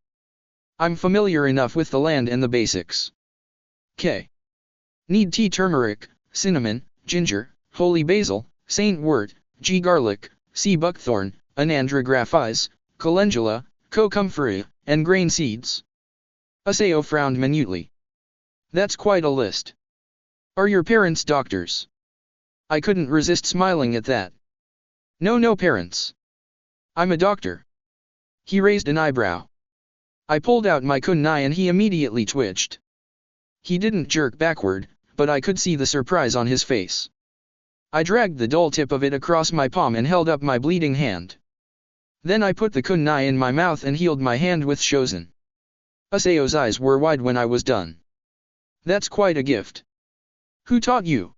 I'm familiar enough with the land and the basics. K. Need tea turmeric, cinnamon, ginger, holy basil, saintwort, garlic, sea buckthorn, anandragraphize, calendula, comfrey, and grain seeds. Asao frowned minutely. That's quite a list. Are your parents doctors? I couldn't resist smiling at that. No parents. I'm a doctor. He raised an eyebrow. I pulled out my kunai and he immediately twitched. He didn't jerk backward, but I could see the surprise on his face. I dragged the dull tip of it across my palm and held up my bleeding hand. Then I put the kunai in my mouth and healed my hand with shozen. Asao's eyes were wide when I was done. That's quite a gift. Who taught you?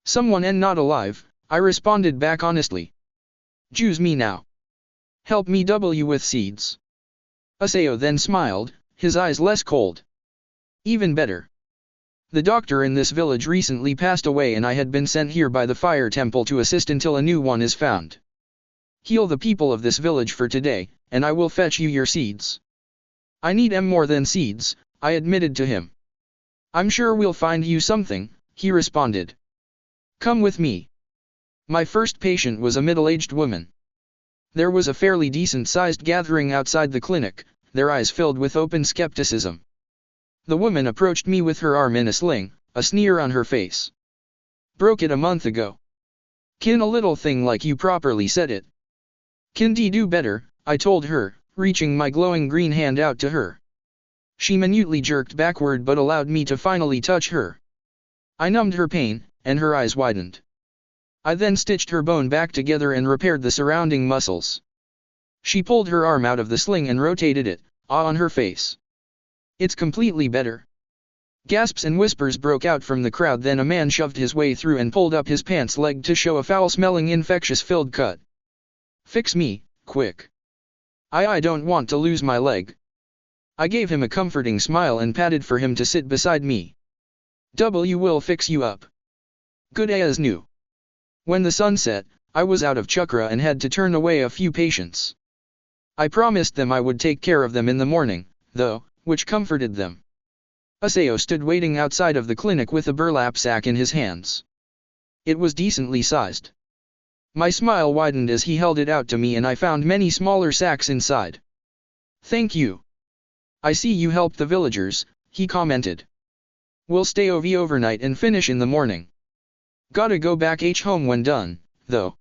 Someone and not alive, I responded back honestly. Choose me now. Help me with seeds. Asao then smiled, his eyes less cold. Even better. The doctor in this village recently passed away and I had been sent here by the fire temple to assist until a new one is found. Heal the people of this village for today, and I will fetch you your seeds. I need more than seeds, I admitted to him. I'm sure we'll find you something, he responded. Come with me. My first patient was a middle-aged woman. There was a fairly decent-sized gathering outside the clinic, their eyes filled with open skepticism. The woman approached me with her arm in a sling, a sneer on her face. Broke it a month ago. Can a little thing like you properly said it? Can do better, I told her, reaching my glowing green hand out to her. She minutely jerked backward but allowed me to finally touch her. I numbed her pain, and her eyes widened. I then stitched her bone back together and repaired the surrounding muscles. She pulled her arm out of the sling and rotated it, awe on her face. It's completely better. Gasps and whispers broke out from the crowd. Then a man shoved his way through and pulled up his pants leg to show a foul-smelling infectious-filled cut. Fix me, quick. I don't want to lose my leg. I gave him a comforting smile and patted for him to sit beside me. Will fix you up. Good as new. When the sun set, I was out of chakra and had to turn away a few patients. I promised them I would take care of them in the morning, though, which comforted them. Asao stood waiting outside of the clinic with a burlap sack in his hands. It was decently sized. My smile widened as he held it out to me and I found many smaller sacks inside. Thank you. I see you helped the villagers, he commented. We'll stay overnight and finish in the morning. Gotta go back home when done, though.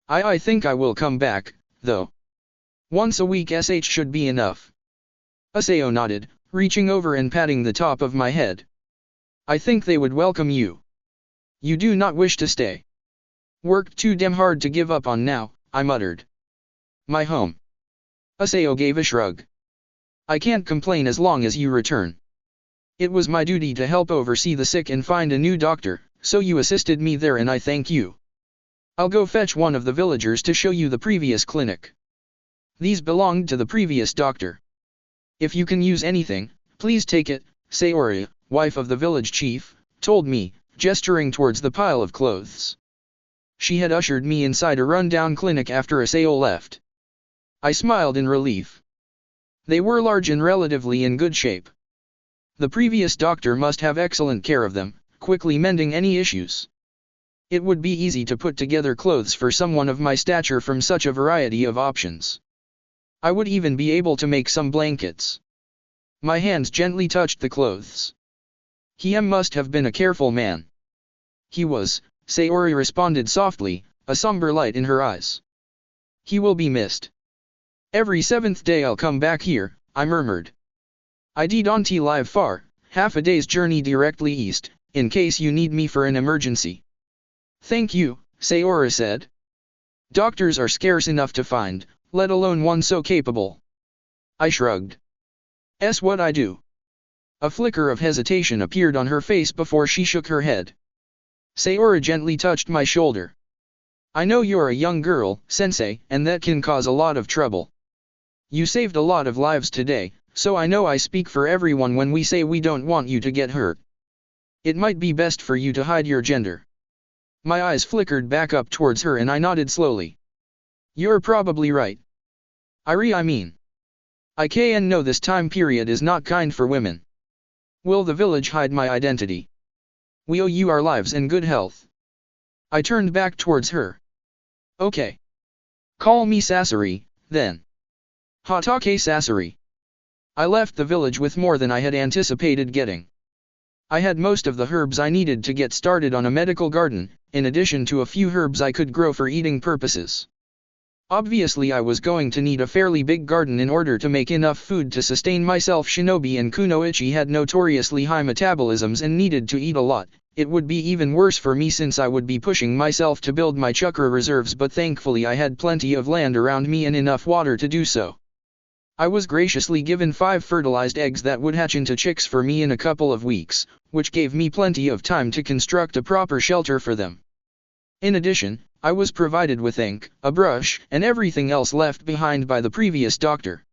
I think I will come back, though. Once a week should be enough. Asao nodded, reaching over and patting the top of my head. I think they would welcome you. You do not wish to stay. Worked too damn hard to give up on now, I muttered. My home. Asao gave a shrug. I can't complain as long as you return. It was my duty to help oversee the sick and find a new doctor, so you assisted me there and I thank you. I'll go fetch one of the villagers to show you the previous clinic. These belonged to the previous doctor. If you can use anything, please take it, Sayori, wife of the village chief, told me, gesturing towards the pile of clothes. She had ushered me inside a run-down clinic after Asao left. I smiled in relief. They were large and relatively in good shape. The previous doctor must have excellent care of them, quickly mending any issues. It would be easy to put together clothes for someone of my stature from such a variety of options. I would even be able to make some blankets. My hands gently touched the clothes. He must have been a careful man. He was, Sayori responded softly, a somber light in her eyes. "He will be missed. Every 7th day I'll come back here," I murmured. "I don't live far, half a day's journey directly east, in case you need me for an emergency." "Thank you," Sakura said. "Doctors are scarce enough to find, let alone one so capable." I shrugged. "'S what I do." A flicker of hesitation appeared on her face before she shook her head. Sakura gently touched my shoulder. "I know you're a young girl, sensei, and that can cause a lot of trouble. You saved a lot of lives today, so I know I speak for everyone when we say we don't want you to get hurt. It might be best for you to hide your gender." My eyes flickered back up towards her and I nodded slowly. "You're probably right. I mean. I can know this time period is not kind for women. Will the village hide my identity? We owe you our lives and good health." I turned back towards her. "Okay. Call me Sasori, then." "Hatake Sasori." I left the village with more than I had anticipated getting. I had most of the herbs I needed to get started on a medical garden, in addition to a few herbs I could grow for eating purposes. Obviously I was going to need a fairly big garden in order to make enough food to sustain myself. Shinobi and Kunoichi had notoriously high metabolisms and needed to eat a lot. It would be even worse for me since I would be pushing myself to build my chakra reserves, but thankfully I had plenty of land around me and enough water to do so. I was graciously given 5 fertilized eggs that would hatch into chicks for me in a couple of weeks, which gave me plenty of time to construct a proper shelter for them. In addition, I was provided with ink, a brush, and everything else left behind by the previous doctor.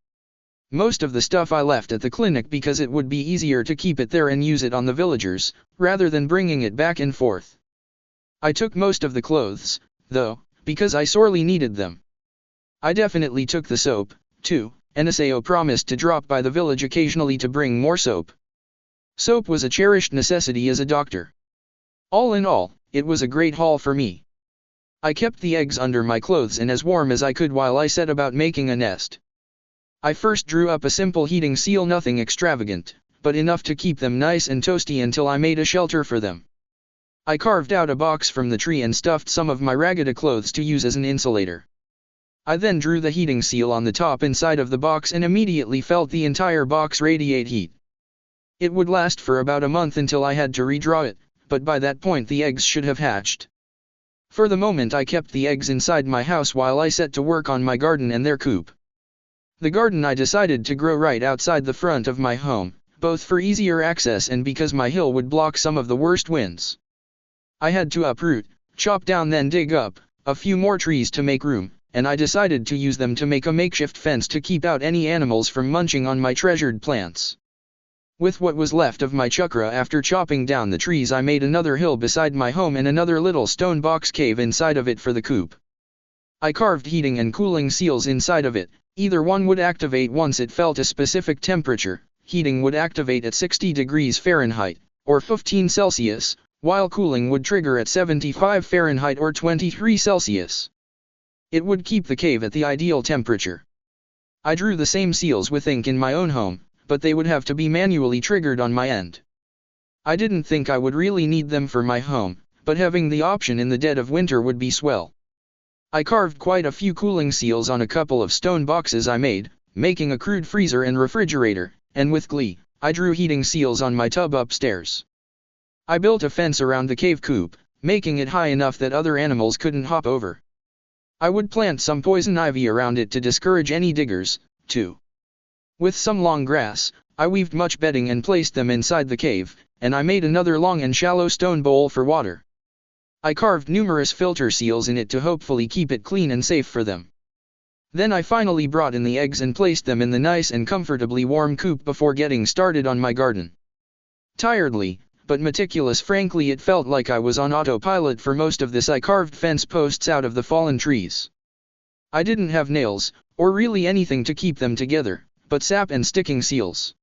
Most of the stuff I left at the clinic because it would be easier to keep it there and use it on the villagers, rather than bringing it back and forth. I took most of the clothes, though, because I sorely needed them. I definitely took the soap, too, and Asao promised to drop by the village occasionally to bring more soap. Soap was a cherished necessity as a doctor. All in all, it was a great haul for me. I kept the eggs under my clothes and as warm as I could while I set about making a nest. I first drew up a simple heating seal, nothing extravagant, but enough to keep them nice and toasty until I made a shelter for them. I carved out a box from the tree and stuffed some of my ragged clothes to use as an insulator. I then drew the heating seal on the top and side of the box and immediately felt the entire box radiate heat. It would last for about a month until I had to redraw it, but by that point the eggs should have hatched. For the moment I kept the eggs inside my house while I set to work on my garden and their coop. The garden I decided to grow right outside the front of my home, both for easier access and because my hill would block some of the worst winds. I had to uproot, chop down then dig up, a few more trees to make room, and I decided to use them to make a makeshift fence to keep out any animals from munching on my treasured plants. With what was left of my chakra after chopping down the trees, I made another hill beside my home and another little stone box cave inside of it for the coop. I carved heating and cooling seals inside of it. Either one would activate once it felt a specific temperature. Heating would activate at 60 degrees Fahrenheit, or 15 Celsius, while cooling would trigger at 75 Fahrenheit or 23 Celsius. It would keep the cave at the ideal temperature. I drew the same seals with ink in my own home, but they would have to be manually triggered on my end. I didn't think I would really need them for my home, but having the option in the dead of winter would be swell. I carved quite a few cooling seals on a couple of stone boxes I made, making a crude freezer and refrigerator, and with glee, I drew heating seals on my tub upstairs. I built a fence around the cave coop, making it high enough that other animals couldn't hop over. I would plant some poison ivy around it to discourage any diggers, too. With some long grass, I weaved much bedding and placed them inside the cave, and I made another long and shallow stone bowl for water. I carved numerous filter seals in it to hopefully keep it clean and safe for them. Then I finally brought in the eggs and placed them in the nice and comfortably warm coop before getting started on my garden. Tiredly, but meticulous, frankly it felt like I was on autopilot for most of this. I carved fence posts out of the fallen trees. I didn't have nails, or really anything to keep them together, but sap and sticking seals.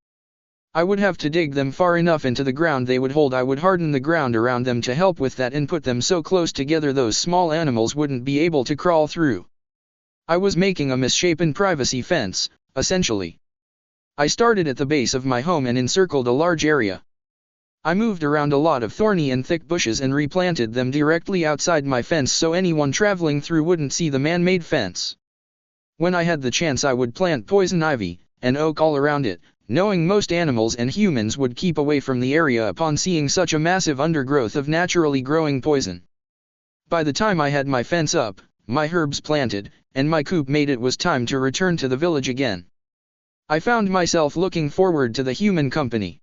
I would have to dig them far enough into the ground they would hold. I would harden the ground around them to help with that and put them so close together those small animals wouldn't be able to crawl through. I was making a misshapen privacy fence, essentially. I started at the base of my home and encircled a large area. I moved around a lot of thorny and thick bushes and replanted them directly outside my fence so anyone traveling through wouldn't see the man-made fence. When I had the chance I would plant poison ivy and oak all around it, knowing most animals and humans would keep away from the area upon seeing such a massive undergrowth of naturally growing poison. By the time I had my fence up, my herbs planted, and my coop made, it was time to return to the village again. I found myself looking forward to the human company.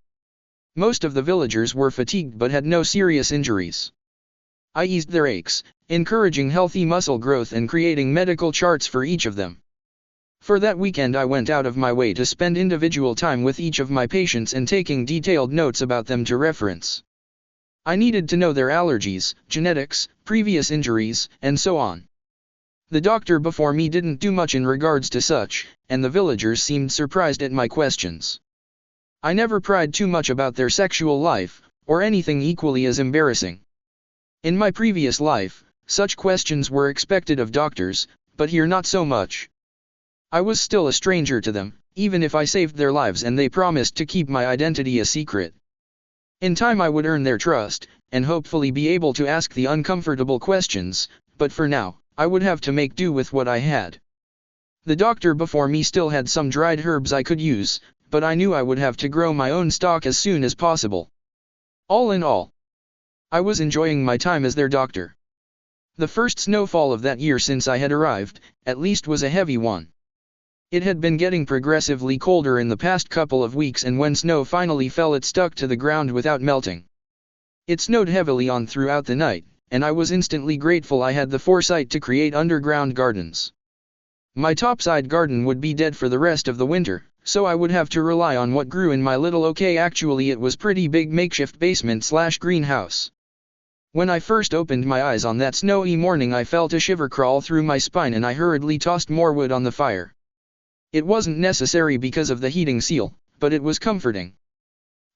Most of the villagers were fatigued but had no serious injuries. I eased their aches, encouraging healthy muscle growth and creating medical charts for each of them. For that weekend I went out of my way to spend individual time with each of my patients and taking detailed notes about them to reference. I needed to know their allergies, genetics, previous injuries, and so on. The doctor before me didn't do much in regards to such, and the villagers seemed surprised at my questions. I never pried too much about their sexual life, or anything equally as embarrassing. In my previous life, such questions were expected of doctors, but here not so much. I was still a stranger to them, even if I saved their lives and they promised to keep my identity a secret. In time I would earn their trust, and hopefully be able to ask the uncomfortable questions, but for now, I would have to make do with what I had. The doctor before me still had some dried herbs I could use, but I knew I would have to grow my own stock as soon as possible. All in all, I was enjoying my time as their doctor. The first snowfall of that year since I had arrived, at least, was a heavy one. It had been getting progressively colder in the past couple of weeks, and when snow finally fell it stuck to the ground without melting. It snowed heavily on throughout the night, and I was instantly grateful I had the foresight to create underground gardens. My topside garden would be dead for the rest of the winter, so I would have to rely on what grew in my little actually it was pretty big makeshift basement/greenhouse. When I first opened my eyes on that snowy morning I felt a shiver crawl through my spine and I hurriedly tossed more wood on the fire. It wasn't necessary because of the heating seal, but it was comforting.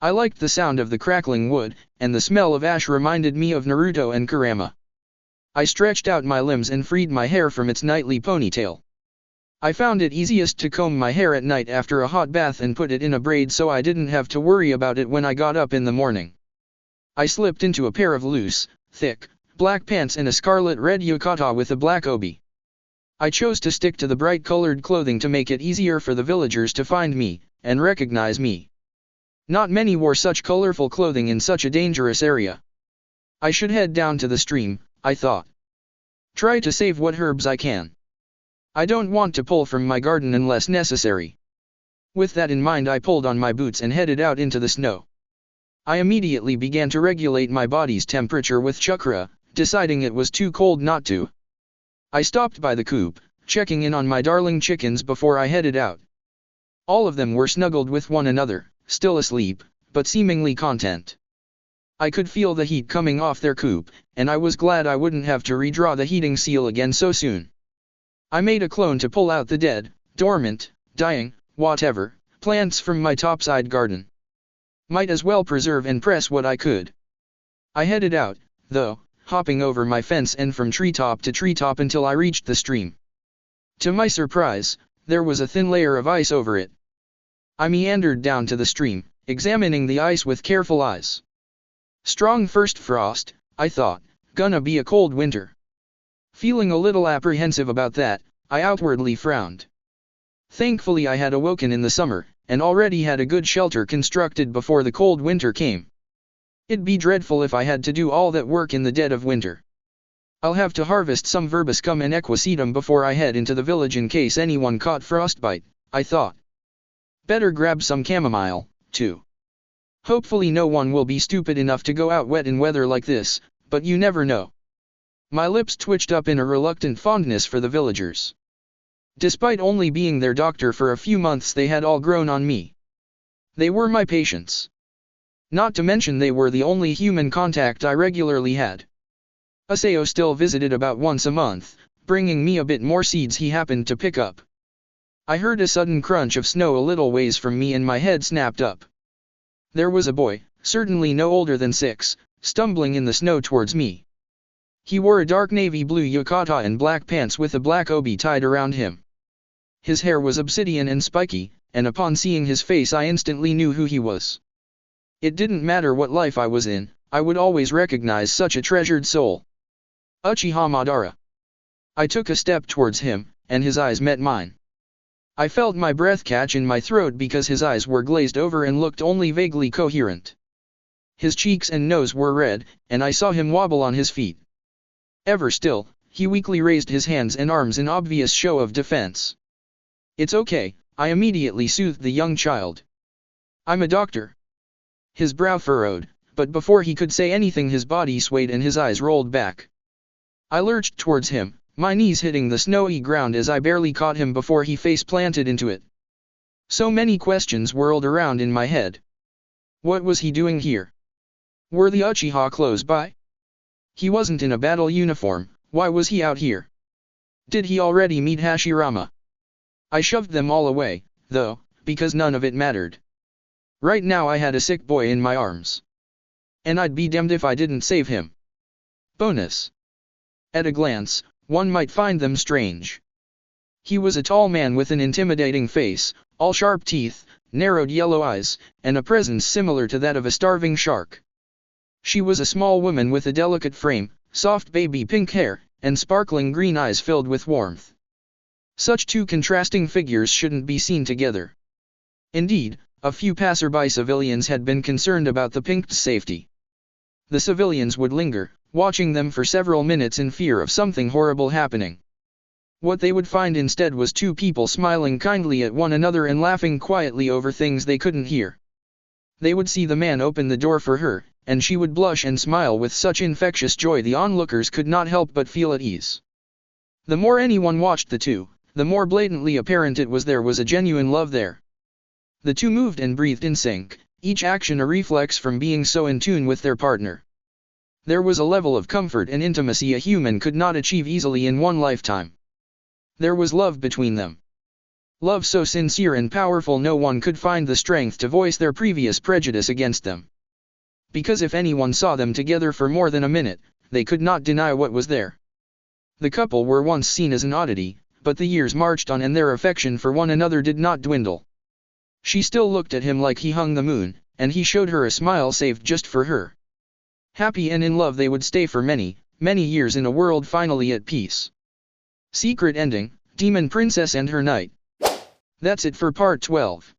I liked the sound of the crackling wood, and the smell of ash reminded me of Naruto and Kurama. I stretched out my limbs and freed my hair from its nightly ponytail. I found it easiest to comb my hair at night after a hot bath and put it in a braid so I didn't have to worry about it when I got up in the morning. I slipped into a pair of loose, thick, black pants and a scarlet-red yukata with a black obi. I chose to stick to the bright-colored clothing to make it easier for the villagers to find me, and recognize me. Not many wore such colorful clothing in such a dangerous area. I should head down to the stream, I thought. Try to save what herbs I can. I don't want to pull from my garden unless necessary. With that in mind I pulled on my boots and headed out into the snow. I immediately began to regulate my body's temperature with chakra, deciding it was too cold not to. I stopped by the coop, checking in on my darling chickens before I headed out. All of them were snuggled with one another, still asleep, but seemingly content. I could feel the heat coming off their coop, and I was glad I wouldn't have to redraw the heating seal again so soon. I made a clone to pull out the dead, dormant, dying, whatever, plants from my topside garden. Might as well preserve and press what I could. I headed out, though, hopping over my fence and from treetop to treetop until I reached the stream. To my surprise, there was a thin layer of ice over it. I meandered down to the stream, examining the ice with careful eyes. Strong first frost, I thought, gonna be a cold winter. Feeling a little apprehensive about that, I outwardly frowned. Thankfully I had awoken in the summer, and already had a good shelter constructed before the cold winter came. It'd be dreadful if I had to do all that work in the dead of winter. I'll have to harvest some verbascum and equisetum before I head into the village in case anyone caught frostbite, I thought. Better grab some chamomile, too. Hopefully no one will be stupid enough to go out wet in weather like this, but you never know. My lips twitched up in a reluctant fondness for the villagers. Despite only being their doctor for a few months they had all grown on me. They were my patients. Not to mention they were the only human contact I regularly had. Aseo still visited about once a month, bringing me a bit more seeds he happened to pick up. I heard a sudden crunch of snow a little ways from me and my head snapped up. There was a boy, certainly no older than 6, stumbling in the snow towards me. He wore a dark navy blue yukata and black pants with a black obi tied around him. His hair was obsidian and spiky, and upon seeing his face I instantly knew who he was. It didn't matter what life I was in, I would always recognize such a treasured soul. Uchiha Madara. I took a step towards him, and his eyes met mine. I felt my breath catch in my throat because his eyes were glazed over and looked only vaguely coherent. His cheeks and nose were red, and I saw him wobble on his feet. Ever still, he weakly raised his hands and arms in obvious show of defense. "It's okay," I immediately soothed the young child. "I'm a doctor." His brow furrowed, but before he could say anything his body swayed and his eyes rolled back. I lurched towards him, my knees hitting the snowy ground as I barely caught him before he face planted into it. So many questions whirled around in my head. What was he doing here? Were the Uchiha close by? He wasn't in a battle uniform, why was he out here? Did he already meet Hashirama? I shoved them all away, though, because none of it mattered. Right now I had a sick boy in my arms. And I'd be damned if I didn't save him. Bonus. At a glance, one might find them strange. He was a tall man with an intimidating face, all sharp teeth, narrowed yellow eyes, and a presence similar to that of a starving shark. She was a small woman with a delicate frame, soft baby pink hair, and sparkling green eyes filled with warmth. Such two contrasting figures shouldn't be seen together. Indeed, a few passerby civilians had been concerned about the Pink's safety. The civilians would linger, watching them for several minutes in fear of something horrible happening. What they would find instead was two people smiling kindly at one another and laughing quietly over things they couldn't hear. They would see the man open the door for her, and she would blush and smile with such infectious joy the onlookers could not help but feel at ease. The more anyone watched the two, the more blatantly apparent it was there was a genuine love there. The two moved and breathed in sync, each action a reflex from being so in tune with their partner. There was a level of comfort and intimacy a human could not achieve easily in one lifetime. There was love between them. Love so sincere and powerful no one could find the strength to voice their previous prejudice against them. Because if anyone saw them together for more than a minute, they could not deny what was there. The couple were once seen as an oddity, but the years marched on and their affection for one another did not dwindle. She still looked at him like he hung the moon, and he showed her a smile saved just for her. Happy and in love they would stay for many, many years in a world finally at peace. Secret ending, Demon Princess and her knight. That's it for part 12.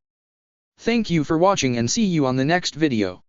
Thank you for watching and see you on the next video.